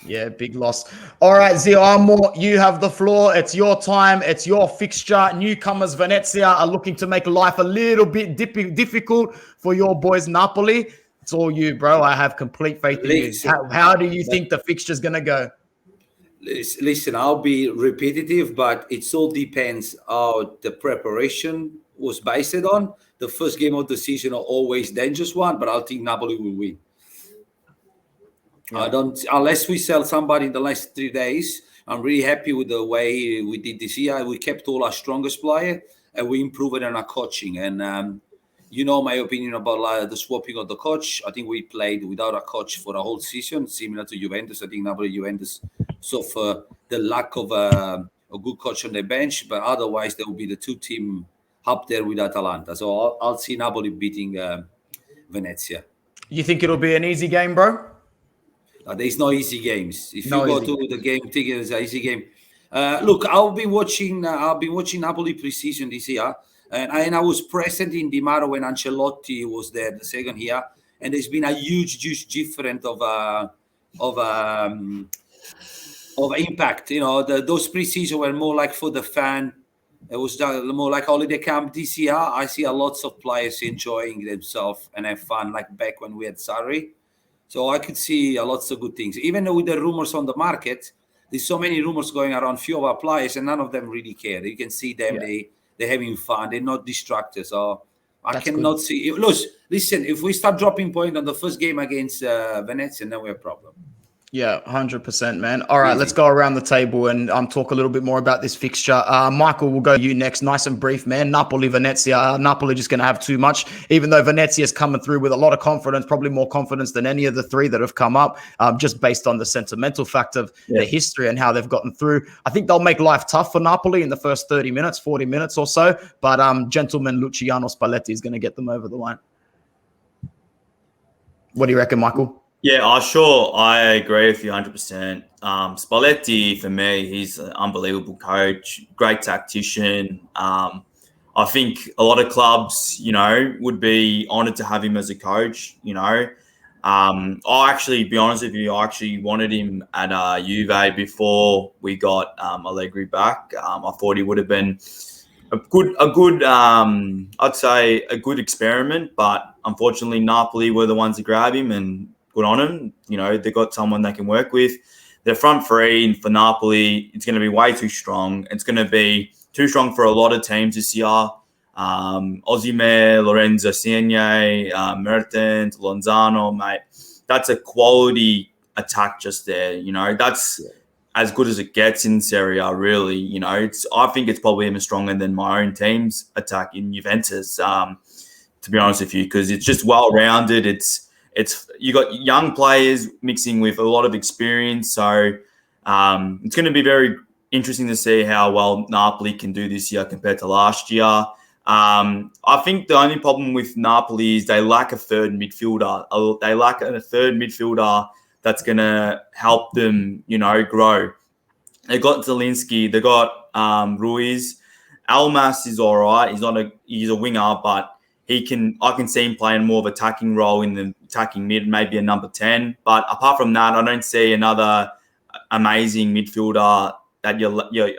Yeah, big loss. All right, Zio Armour, you have the floor. It's your time. It's your fixture. Newcomers Venezia are looking to make life a little bit difficult for your boys Napoli. It's all you, bro. I have complete faith in you. How do you think the fixture's going to go? Listen, I'll be repetitive, but it all depends how the preparation was based on. The first game of the season are always dangerous one, but I think Napoli will win. Yeah. Unless we sell somebody in the last 3 days. I'm really happy with the way we did this year. We kept all our strongest players and we improved on our coaching. And you know my opinion about the swapping of the coach. I think we played without a coach for a whole season, similar to Juventus. I think Napoli Juventus suffer the lack of a good coach on the bench, but otherwise there will be the two team up there with Atalanta. So I'll see Napoli beating Venezia. You think it'll be an easy game, bro? There's no easy games. If you go to the game, think it's an easy game. Look, I've been watching Napoli pre-season this year, and I was present in Di Mauro when Ancelotti was there the second year, and there's been a huge difference of impact. You know, those pre-season were more like for the fan. It was more like holiday camp. This year, I see a lots of players enjoying themselves and have fun, like back when we had Sarri. So I could see lots of good things. Even with the rumors on the market, there's so many rumors going around, few of our players, and none of them really care. You can see them, they're having fun. They're not distracted. So I cannot see. Listen, if we start dropping point on the first game against Venezia, then we have a problem. Yeah, 100%, man. All right, let's go around the table and talk a little bit more about this fixture. Michael, we'll go to you next. Nice and brief, man. Napoli, Venezia. Napoli just going to have too much, even though Venezia is coming through with a lot of confidence, probably more confidence than any of the three that have come up, just based on the sentimental fact of their history and how they've gotten through. I think they'll make life tough for Napoli in the first 30 minutes, 40 minutes or so, but gentleman Luciano Spalletti is going to get them over the line. What do you reckon, Michael? Yeah, sure. I agree with you 100%. Spalletti, for me, he's an unbelievable coach, great tactician. I think a lot of clubs, would be honoured to have him as a coach, I'll actually be honest with you, I actually wanted him at Juve before we got Allegri back. I thought he would have been a good experiment, but unfortunately Napoli were the ones to grab him and good on them. They got someone they can work with. Their front three for Napoli, it's going to be way too strong. It's going to be too strong for a lot of teams this year. Osimhen, Lorenzo Insigne, Mertens, Lozano, mate. That's a quality attack just there. That's as good as it gets in Serie A, really. I think it's probably even stronger than my own team's attack in Juventus, to be honest with you, because it's just well-rounded. It's you got young players mixing with a lot of experience, so it's going to be very interesting to see how well Napoli can do this year compared to last year. I think the only problem with Napoli is they lack a third midfielder. They lack a third midfielder that's going to help them, grow. They got Zielinski, they got Ruiz. Almas is all right. He's a winger, but I can see him playing more of attacking role in the attacking mid, maybe a number 10. But apart from that, I don't see another amazing midfielder that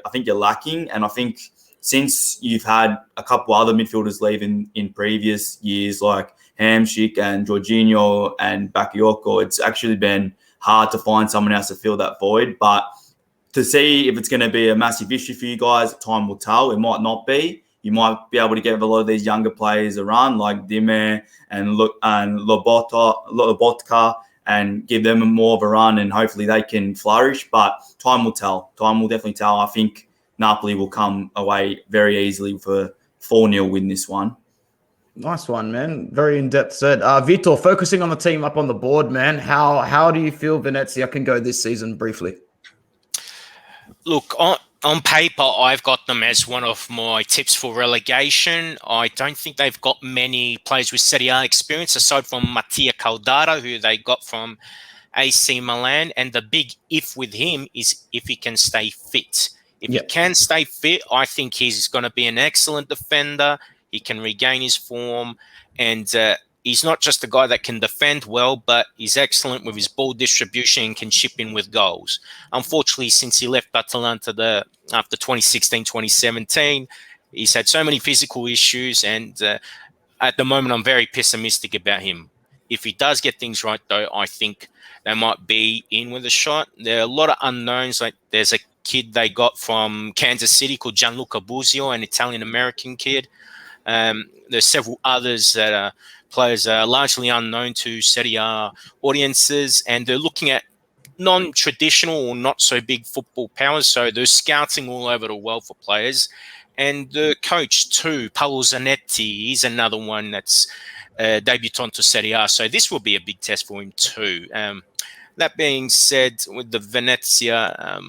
I think you're lacking. And I think since you've had a couple other midfielders leave in previous years, like Hamsik and Jorginho and Bakayoko, it's actually been hard to find someone else to fill that void. But to see if it's going to be a massive issue for you guys, time will tell. It might not be. You might be able to give a lot of these younger players a run, like Dime and Lobotka, and give them more of a run, and hopefully they can flourish. But time will tell. Time will definitely tell. I think Napoli will come away very easily for 4-0 win this one. Nice one, man. Very in-depth said. Vito, focusing on the team up on the board, man. How do you feel Venezia can go this season briefly? Look, on paper, I've got them as one of my tips for relegation. I don't think they've got many players with Serie A experience, aside from Mattia Caldara, who they got from AC Milan. And the big if with him is if he can stay fit. If he can stay fit, I think he's going to be an excellent defender. He can regain his form, and he's not just a guy that can defend well, but he's excellent with his ball distribution and can chip in with goals. Unfortunately, since he left Atalanta after 2016-2017, he's had so many physical issues, and at the moment, I'm very pessimistic about him. If he does get things right, though, I think they might be in with a shot. There are a lot of unknowns. Like there's a kid they got from Kansas City called Gianluca Busio, an Italian-American kid. There's several others that are players are largely unknown to Serie A audiences, and they're looking at non-traditional or not so big football powers. So they're scouting all over the world for players. And the coach too, Paolo Zanetti, he's another one that's debutant to Serie A. So this will be a big test for him too. That being said, with the Venezia,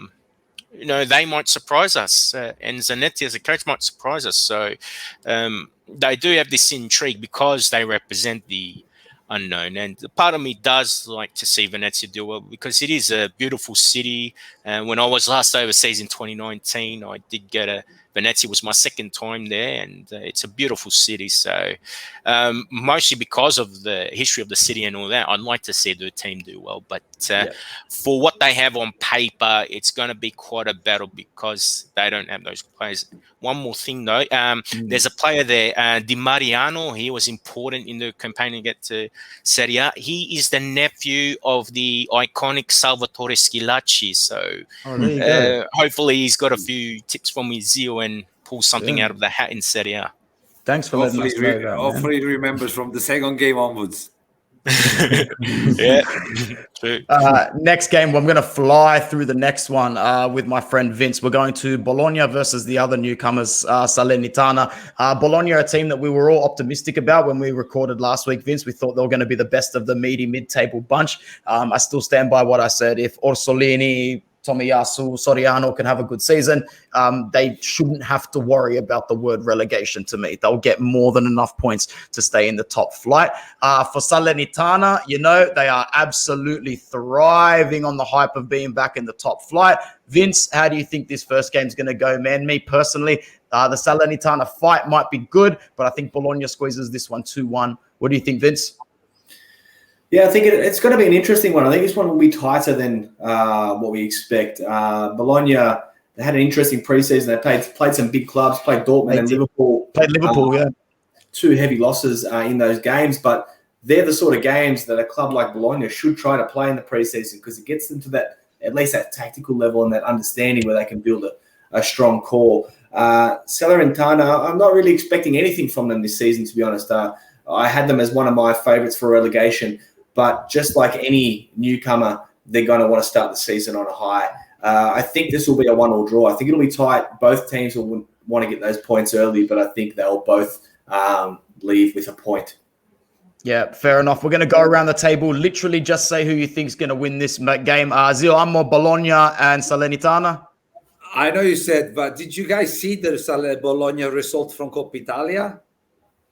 they might surprise us, and Zanetti as a coach might surprise us. So they do have this intrigue because they represent the unknown. And part of me does like to see Venezia do well because it is a beautiful city. When I was last overseas in 2019, I did go to Venezia. Was my second time there, and it's a beautiful city. So mostly because of the history of the city and all that, I'd like to see the team do well. But for what they have on paper, it's going to be quite a battle because they don't have those players. One more thing, though. There's a player there, Di Mariano. He was important in the campaign to get to Serie A. He is the nephew of the iconic Salvatore Schillaci. So there you go. hopefully he's got a few tips from his Zio and pull something out of the hat in Serie A. Thanks for letting us know that, hopefully he remembers from the second game onwards. Next game, I'm going to fly through the next one with my friend Vince. We're going to Bologna versus the other newcomers, Salernitana. Bologna are a team that we were all optimistic about when we recorded last week, Vince. We thought they were going to be the best of the meaty mid-table bunch. I still stand by what I said. If Orsolini, Tomiyasu, Soriano can have a good season, they shouldn't have to worry about the word relegation to me. They'll get more than enough points to stay in the top flight. For Salernitana, they are absolutely thriving on the hype of being back in the top flight. Vince, how do you think this first game's going to go, man? Me personally, the Salernitana fight might be good, but I think Bologna squeezes this one 2-1. What do you think, Vince? Yeah, I think it's going to be an interesting one. I think this one will be tighter than what we expect. Bologna, they had an interesting preseason. They played some big clubs, played Dortmund and Liverpool. Played Liverpool, two heavy losses in those games, but they're the sort of games that a club like Bologna should try to play in the preseason because it gets them to that, at least that tactical level and that understanding where they can build a strong core. Salernitana, I'm not really expecting anything from them this season, to be honest. I had them as one of my favourites for relegation. But just like any newcomer, they're going to want to start the season on a high. I think this will be a 1-1 draw. I think it'll be tight. Both teams will want to get those points early, but I think they'll both leave with a point. Yeah, fair enough. We're going to go around the table. Literally just say who you think is going to win this game. Zio, I'm more Bologna and Salernitana. I know you said, but did you guys see the Bologna result from Coppa Italia?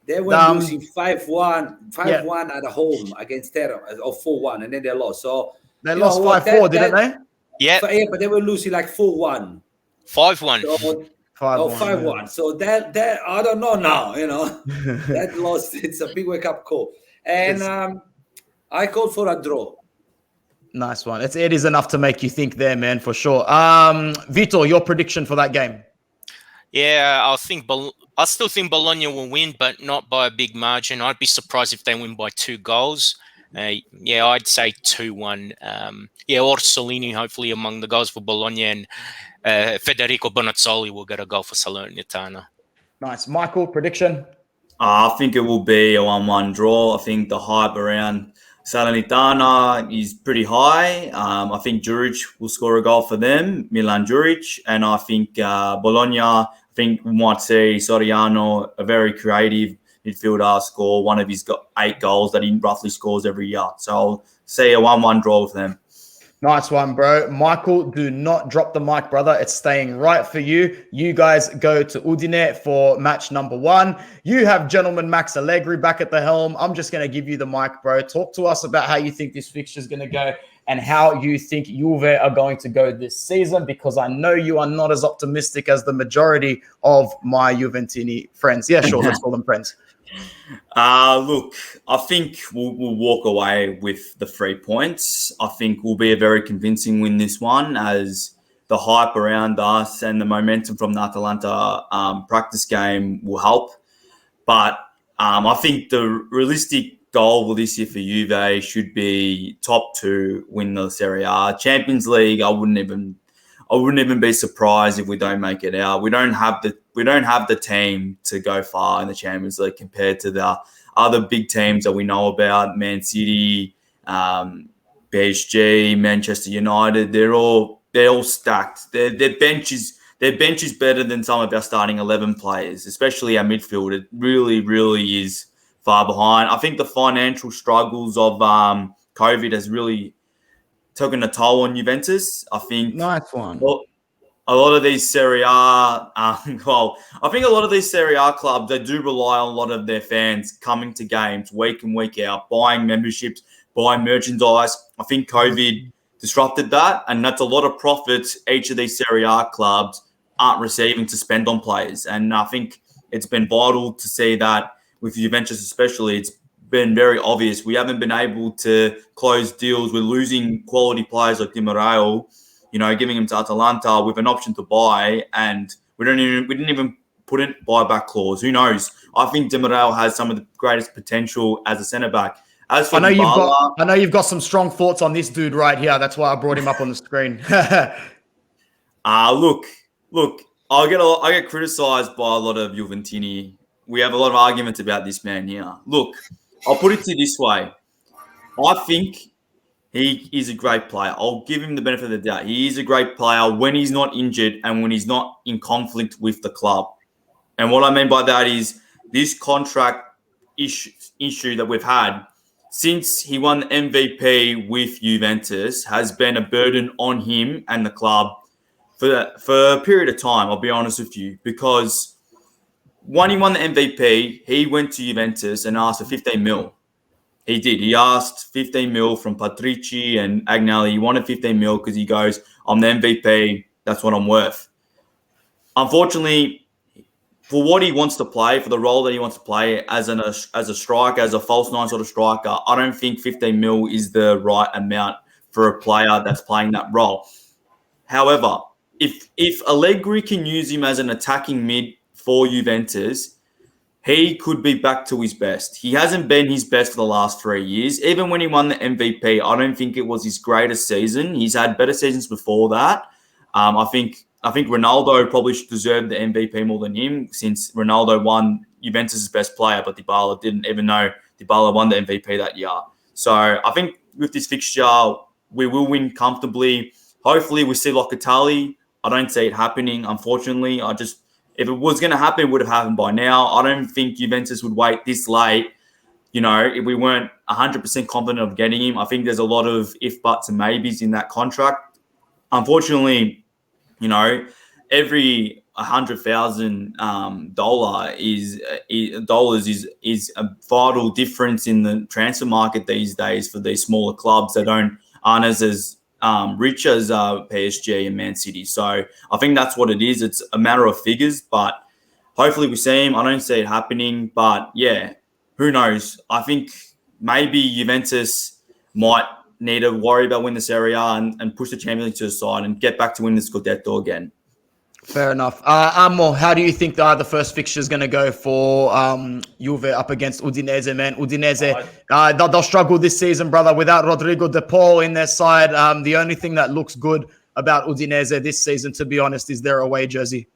They were losing 5-1 at home against Teramo, or 4-1, and then they lost. So They You lost know what, 5-4, didn't they? Yeah, but they were losing like 4-1. 5-1. So, 5-1. 5-1. So that I don't know now, that loss, it's a big wake-up call. And I called for a draw. Nice one. It is enough to make you think there, man, for sure. Vito, your prediction for that game? Yeah, I still think Bologna will win, but not by a big margin. I'd be surprised if they win by 2 goals. I'd say 2-1. Orsolini hopefully among the goals for Bologna, and Federico Bonazzoli will get a goal for Salernitana. Nice. Michael, prediction? I think it will be a 1-1 draw. I think the hype around Salernitana is pretty high. I think Juric will score a goal for them, Milan Juric. And I think Bologna, I think we might see Soriano, a very creative midfielder, score one of his 8 goals that he roughly scores every year. So I'll see a 1-1 draw with them. Nice one, bro. Michael, do not drop the mic, brother. It's staying right for you. You guys go to Udine for match number 1. You have gentleman Max Allegri back at the helm. I'm just going to give you the mic, bro. Talk to us about how you think this fixture is going to go and how you think Juve are going to go this season, because I know you are not as optimistic as the majority of my Juventini friends. Yeah, sure. Let's call them friends. Look, I think we'll walk away with the 3 points. I think we'll be a very convincing win this one, as the hype around us and the momentum from the Atalanta practice game will help. But I think the realistic goal this year for Juve should be top 2, win the Serie A. Champions League, I wouldn't even be surprised if we don't make it out. We don't have the team to go far in the Champions League compared to the other big teams that we know about, Man City, PSG, Manchester United. They're all stacked. Their bench is better than some of our starting 11 players, especially our midfield. It really, really is far behind. I think the financial struggles of COVID has really taken a toll on Juventus. I think Nice one. a lot of these Serie A, I think a lot of these Serie A clubs, they do rely on a lot of their fans coming to games week in, week out, buying memberships, buying merchandise. I think COVID disrupted that, and that's a lot of profits each of these Serie A clubs aren't receiving to spend on players. And I think it's been vital to see that with Juventus especially. It's been very obvious. We haven't been able to close deals. We're losing quality players like Di Matteo, giving him to Atalanta with an option to buy, and we didn't even put in buyback clause. Who knows? I think Di Matteo has some of the greatest potential as a centre back. As for I know you've got some strong thoughts on this dude right here. That's why I brought him up on the screen. Look, I get criticised by a lot of Juventini. We have a lot of arguments about this man here. Look, I'll put it to you this way. I think he is a great player. I'll give him the benefit of the doubt. He is a great player when he's not injured and when he's not in conflict with the club. And what I mean by that is this contract issue that we've had since he won the MVP with Juventus has been a burden on him and the club for a period of time, I'll be honest with you, because when he won the MVP, he went to Juventus and asked for 15 mil. He did. He asked 15 mil from Patrici and Agnelli. He wanted 15 mil because he goes, I'm the MVP. That's what I'm worth. Unfortunately, for what he wants to play, for the role that he wants to play as a striker, as a false nine sort of striker, I don't think 15 mil is the right amount for a player that's playing that role. However, if Allegri can use him as an attacking mid for Juventus, he could be back to his best. He hasn't been his best for the last 3 years. Even when he won the MVP, I don't think it was his greatest season. He's had better seasons before that. I think Ronaldo probably should deserve the MVP more than him, since Ronaldo won Juventus' best player, but Dybala didn't, even though Dybala won the MVP that year. So I think with this fixture, we will win comfortably. Hopefully we see Locatelli. I don't see it happening, unfortunately. If it was going to happen, it would have happened by now. I don't think Juventus would wait this late, if we weren't 100% confident of getting him. I think there's a lot of if, buts, and maybes in that contract. Unfortunately, every $100,000 is a vital difference in the transfer market these days for these smaller clubs that aren't aren't as rich as PSG and Man City. So I think that's what it is. It's a matter of figures, but hopefully we see him. I don't see it happening, but yeah, who knows? I think maybe Juventus might need to worry about winning the Serie A and push the Champions League to the side and get back to win the Scudetto again. Fair enough. Armando, how do you think the first fixture is going to go for Juve up against Udinese, man? Udinese, they'll struggle this season, brother, without Rodrigo De Paul in their side. The only thing that looks good about Udinese this season, to be honest, is their away jersey.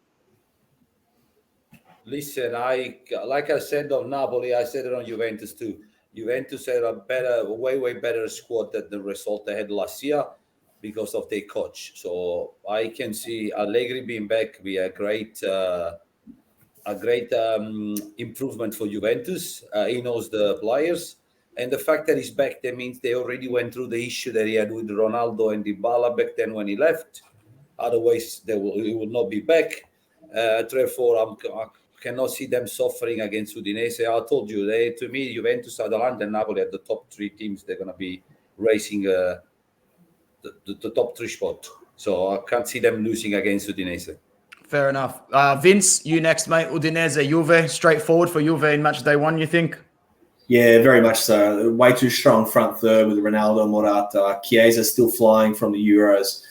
Listen, like I said on Napoli, I said it on Juventus too. Juventus had a way better squad than the result they had last year because of their coach. So I can see Allegri being back be a great improvement for Juventus. He knows the players, and the fact that he's back, that means they already went through the issue that he had with Ronaldo and Dybala back then when he left. Otherwise, he will not be back. Therefore, I cannot see them suffering against Udinese. I told you, to me, Juventus, Atalanta, and Napoli are the top three teams. They're going to be racing the top three spot. So I can't see them losing against Udinese. Fair enough. Vince, you next, mate. Udinese, Juve, straightforward for Juve in match day one, you think? Yeah, very much so. Way too strong front third with Ronaldo, Morata. Chiesa still flying from the Euros.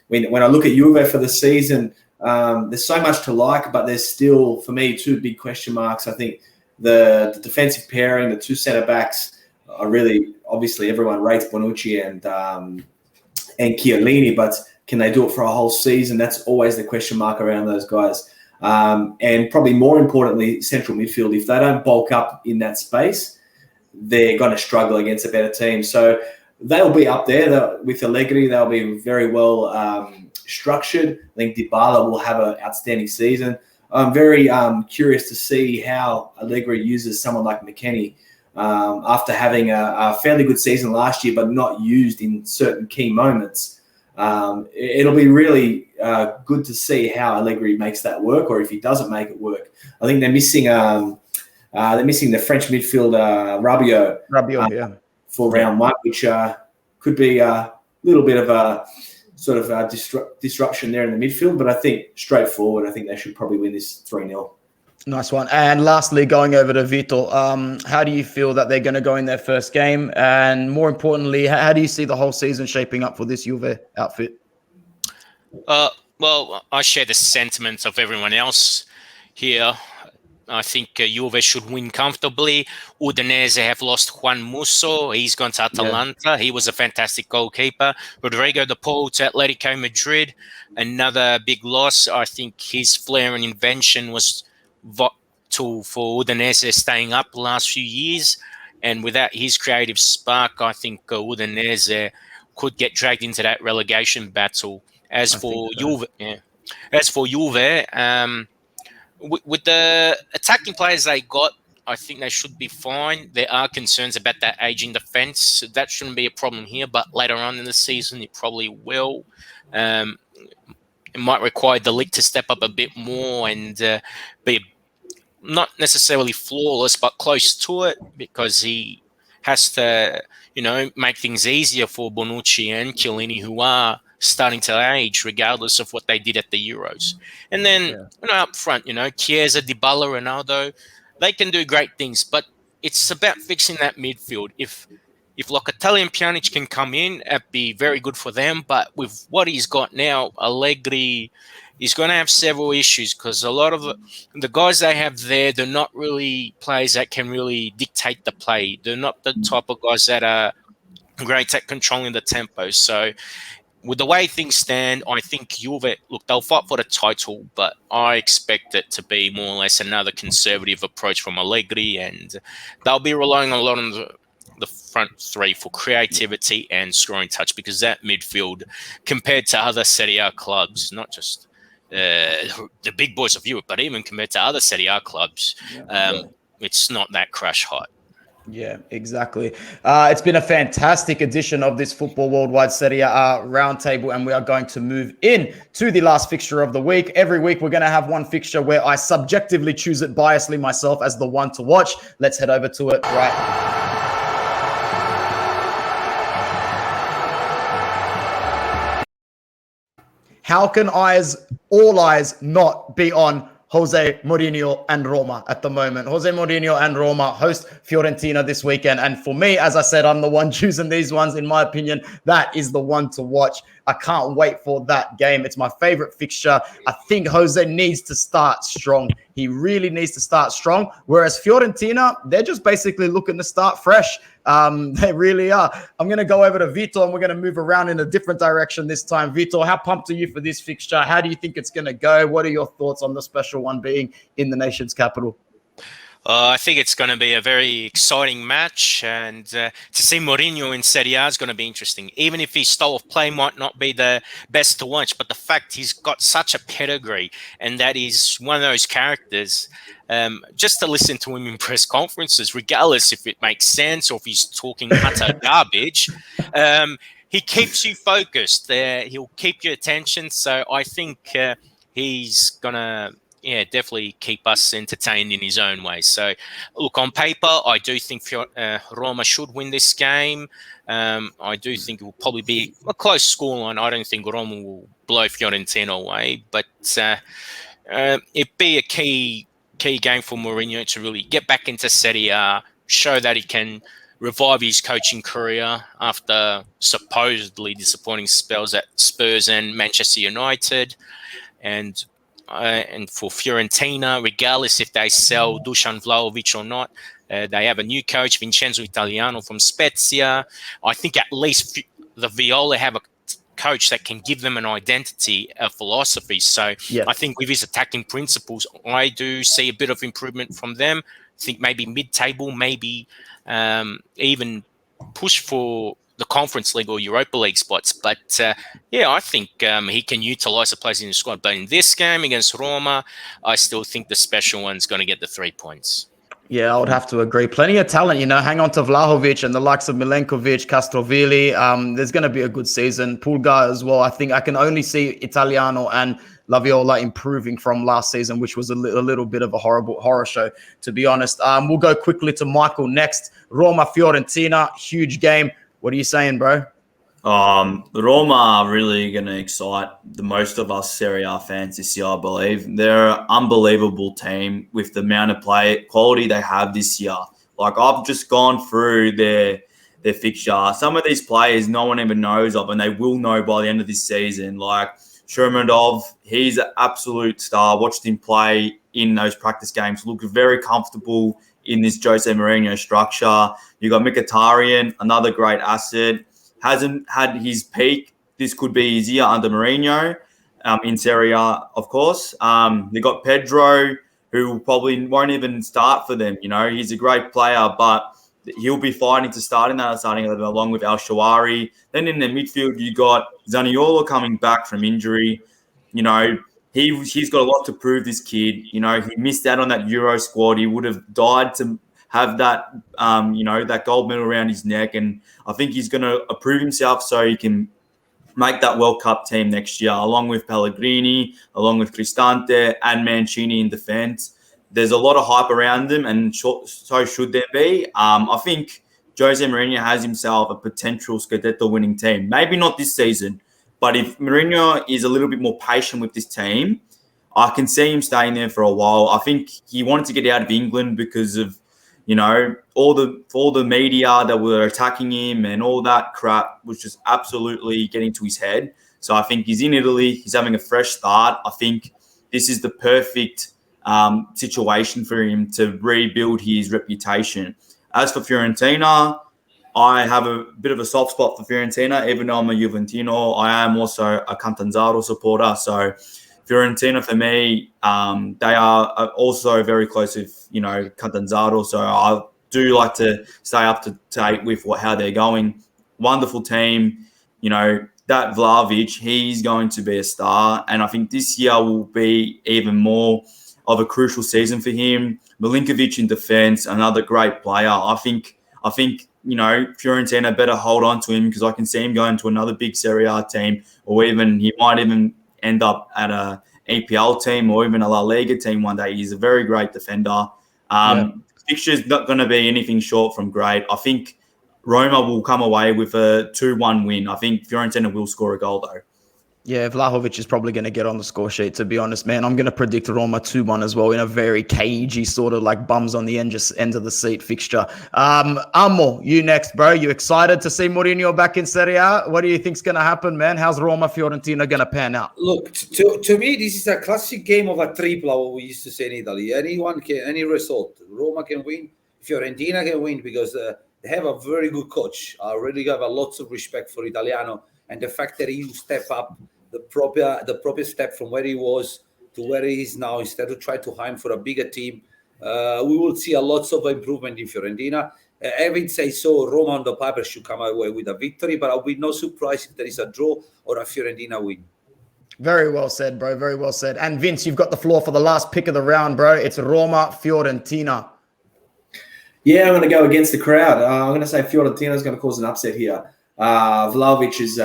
When I look at Juve for the season, there's so much to like, but there's still, for me, two big question marks. I think the defensive pairing, the two centre-backs are really, obviously, everyone rates Bonucci and Chiellini, but can they do it for a whole season? That's always the question mark around those guys. And probably more importantly, central midfield. If they don't bulk up in that space, they're going to struggle against a better team. So they'll be up there with Allegri. They'll be very well structured. I think Dybala will have an outstanding season. I'm very curious to see how Allegri uses someone like McKennie after having a fairly good season last year, but not used in certain key moments. It'll be really good to see how Allegri makes that work, or if he doesn't make it work. I think they're missing the French midfielder Rabiot, yeah, for round one, which could be a little bit of a sort of disruption there in the midfield. But I think straightforward, I think they should probably win this 3-0. Nice one. And lastly, going over to Vito, how do you feel that they're going to go in their first game? And more importantly, how do you see the whole season shaping up for this Juve outfit? Well, I share the sentiments of everyone else here. I think Juve should win comfortably. Udinese have lost Juan Musso. He's gone to Atalanta. Yeah. He was a fantastic goalkeeper. Rodrigo De Paul to Atletico Madrid. Another big loss. I think his flair and invention was vital for Udinese staying up the last few years. And without his creative spark, I think Udinese could get dragged into that relegation battle. As for Juve, with the attacking players they got, I think they should be fine. There are concerns about that aging defense. That shouldn't be a problem here, but later on in the season, it probably will. It might require the league to step up a bit more and be not necessarily flawless, but close to it, because he has to, make things easier for Bonucci and Chiellini, who are starting to age, regardless of what they did at the Euros. And then, up front, Chiesa, Dybala, Ronaldo, they can do great things, but it's about fixing that midfield. If Locatelli and Pjanic can come in, that'd be very good for them. But with what he's got now, Allegri is going to have several issues, because a lot of the guys they have there, they're not really players that can really dictate the play. They're not the type of guys that are great at controlling the tempo. So with the way things stand, I think Juve, look, they'll fight for the title, but I expect it to be more or less another conservative approach from Allegri, and they'll be relying a lot on the front three for creativity and scoring touch, because that midfield, compared to other Serie A clubs, not just the big boys of Europe, but even compared to other Serie A clubs, it's not that crash hot. Yeah, exactly. It's been a fantastic edition of this Football Worldwide Serie A Roundtable, and we are going to move in to the last fixture of the week. Every week, we're going to have one fixture where I subjectively choose it biasly myself as the one to watch. Let's head over to it right now. how can all eyes not be on Jose Mourinho and Roma at the moment? Jose Mourinho and Roma host Fiorentina this weekend. And for me, as I said, I'm the one choosing these ones. In my opinion, that is the one to watch. I can't wait for that game. It's my favorite fixture. I think Jose needs to start strong. He really needs to start strong. Whereas Fiorentina, they're just basically looking to start fresh. They really are. I'm going to go over to Vito and we're going to move around in a different direction this time. Vito, how pumped are you for this fixture? How do you think it's going to go? What are your thoughts on the special one being in the nation's capital? I think it's going to be a very exciting match, and to see Mourinho in Serie A is going to be interesting. Even if his style of play might not be the best to watch, but the fact he's got such a pedigree, and that he's one of those characters, just to listen to him in press conferences, regardless if it makes sense or if he's talking utter garbage, he keeps you focused. He'll keep your attention. So I think he's going to... definitely keep us entertained in his own way. So, look, on paper, I do think Roma should win this game. I do think it will probably be a close scoreline. I don't think Roma will blow Fiorentina away, but it'd be a key game for Mourinho to really get back into Serie A, show that he can revive his coaching career after supposedly disappointing spells at Spurs and Manchester United. And for Fiorentina, regardless if they sell Dusan Vlahovic or not, they have a new coach, Vincenzo Italiano from Spezia. I think at least the Viola have a coach that can give them an identity, a philosophy. So yeah. I think with his attacking principles, I do see a bit of improvement from them. I think maybe mid-table, maybe even push for the Conference League or Europa League spots. But I think he can utilise the players in the squad. But in this game against Roma, I still think the special one's going to get the 3 points. Yeah, I would have to agree. Plenty of talent, hang on to Vlahovic and the likes of Milenkovic, Castrovilli. There's going to be a good season. Pulgar as well. I think I can only see Italiano and Laviola improving from last season, which was a little bit of a horror show, to be honest. We'll go quickly to Michael next. Roma Fiorentina, huge game. What are you saying, bro? The Roma are really going to excite the most of us Serie A fans this year, I believe. They're an unbelievable team with the amount of play quality they have this year. Like, I've just gone through their fixture. Some of these players no one even knows of, and they will know by the end of this season. Like Shermandov, he's an absolute star. Watched him play in those practice games. Looked very comfortable in this Jose Mourinho structure. You got Mkhitaryan, another great asset. Hasn't had his peak. This could be his year under Mourinho in Serie A, of course. They got Pedro, who probably won't even start for them. He's a great player, but he'll be fighting to start in that starting 11 along with El-Shaarawy. Then in the midfield, you got Zaniolo coming back from injury. He's got a lot to prove, this kid. He missed out on that Euro squad. He would have died to have that, that gold medal around his neck. And I think he's going to prove himself so he can make that World Cup team next year, along with Pellegrini, along with Cristante and Mancini in defence. There's a lot of hype around them, and so should there be. I think Jose Mourinho has himself a potential Scudetto winning team. Maybe not this season, but if Mourinho is a little bit more patient with this team, I can see him staying there for a while. I think he wanted to get out of England because of, all the media that were attacking him and all that crap was just absolutely getting to his head. So I think he's in Italy. He's having a fresh start. I think this is the perfect situation for him to rebuild his reputation. As for Fiorentina, I have a bit of a soft spot for Fiorentina. Even though I'm a Juventino, I am also a Catanzaro supporter. So Fiorentina, for me, they are also very close with, Catanzaro. So I do like to stay up to date with how they're going. Wonderful team. That Vlahovic, he's going to be a star. And I think this year will be even more of a crucial season for him. Milinkovic in defence, another great player. I think Fiorentina better hold on to him because I can see him going to another big Serie A team, or he might even end up at a EPL team or even a La Liga team one day. He's a very great defender. Fixture's not going to be anything short from great. I think Roma will come away with a 2-1 win. I think Fiorentina will score a goal, though. Yeah, Vlahovic is probably going to get on the score sheet, to be honest, man. I'm going to predict Roma 2-1 as well in a very cagey sort of like bums on the end of the seat fixture. Amo, you next, bro. You excited to see Mourinho back in Serie A? What do you think's going to happen, man? How's Roma Fiorentina going to pan out? Look, to me, this is a classic game of a tripla, what we used to say in Italy. Any result. Roma can win, Fiorentina can win because they have a very good coach. I really have a lots of respect for Italiano, and the fact that he step up the proper step from where he was to where he is now, instead of try to aim for a bigger team, we will see a lots of improvement in Fiorentina. Having said so, Roma on the paper should come away with a victory, but I'll be no surprise if there is a draw or a Fiorentina win. Very well said, bro. Very well said. And Vince, you've got the floor for the last pick of the round, bro. It's Roma Fiorentina. Yeah, I'm going to go against the crowd. I'm going to say Fiorentina is going to cause an upset here. Vlahovic is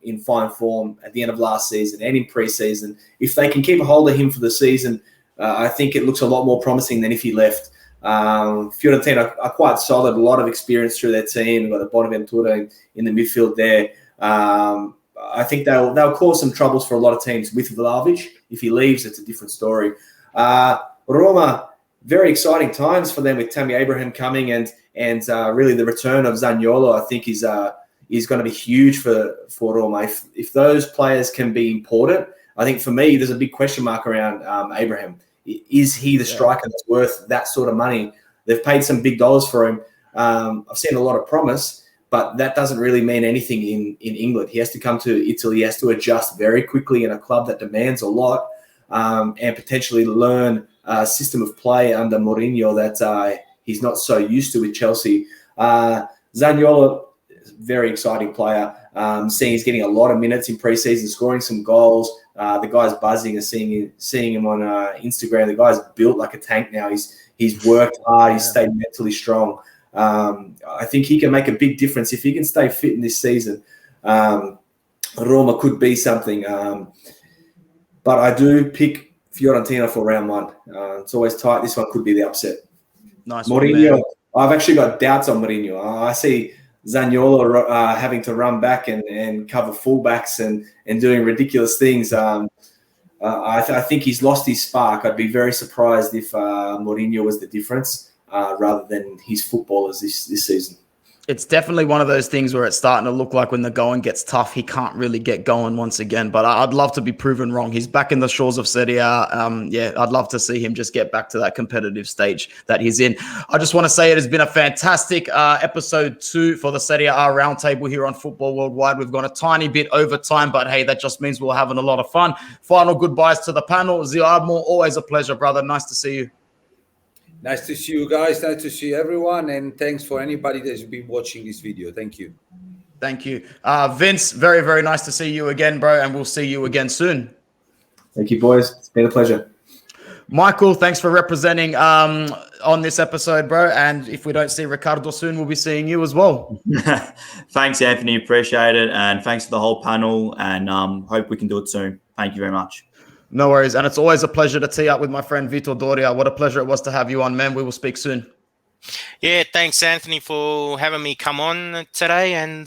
in fine form at the end of last season and in pre-season. If they can keep a hold of him for the season, I think it looks a lot more promising than if he left. Fiorentina are quite solid, a lot of experience through their team. We've got the Bonaventura in the midfield there. I think they'll cause some troubles for a lot of teams with Vlahovic. If he leaves, it's a different story. Roma, very exciting times for them with Tammy Abraham coming and really the return of Zaniolo, I think, is going to be huge for Roma. If those players can be important, I think for me, there's a big question mark around Abraham. Is he the striker that's worth that sort of money? They've paid some big dollars for him. I've seen a lot of promise, but that doesn't really mean anything in England. He has to come to Italy. He has to adjust very quickly in a club that demands a lot and potentially learn a system of play under Mourinho that he's not so used to with Chelsea. Zaniolo, very exciting player. Seeing he's getting a lot of minutes in preseason, scoring some goals. The guy's buzzing and seeing him on Instagram. The guy's built like a tank now. He's worked hard. He's stayed mentally strong. I think he can make a big difference if he can stay fit in this season. Roma could be something. But I do pick Fiorentina for round one. It's always tight. This one could be the upset. Nice Mourinho, I've actually got doubts on Mourinho. I see Zaniolo having to run back and cover fullbacks and doing ridiculous things. I think he's lost his spark. I'd be very surprised if Mourinho was the difference rather than his footballers this season. It's definitely one of those things where it's starting to look like when the going gets tough, he can't really get going once again. But I'd love to be proven wrong. He's back in the shores of Serie A. I'd love to see him just get back to that competitive stage that he's in. I just want to say it has been a fantastic episode 2 for the Serie A Roundtable here on Football Worldwide. We've gone a tiny bit over time, but hey, that just means we're having a lot of fun. Final goodbyes to the panel. Ziadmo, always a pleasure, brother. Nice to see you. Nice to see you guys. Nice to see everyone. And thanks for anybody that's been watching this video. Thank you. Thank you. Vince, very, very nice to see you again, bro. And we'll see you again soon. Thank you, boys. It's been a pleasure. Michael, thanks for representing on this episode, bro. And if we don't see Ricardo soon, we'll be seeing you as well. Thanks, Anthony. Appreciate it. And thanks to the whole panel. And hope we can do it soon. Thank you very much. No worries. And it's always a pleasure to tee up with my friend Vito Doria. What a pleasure it was to have you on, man. We will speak soon. Yeah, thanks, Anthony, for having me come on today. And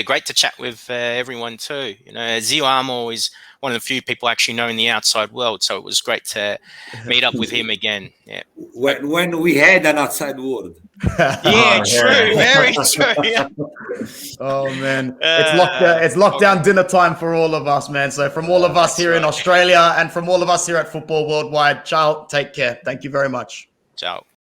great to chat with everyone too. You know, Zio Amo is one of the few people I actually know in the outside world. So it was great to meet up with him again. Yeah. When we had an outside world. Yeah, true. Very true. Yeah. Oh, man. It's lockdown dinner time for all of us, man. So from all of us here in Australia and from all of us here at Football Worldwide, ciao, take care. Thank you very much. Ciao.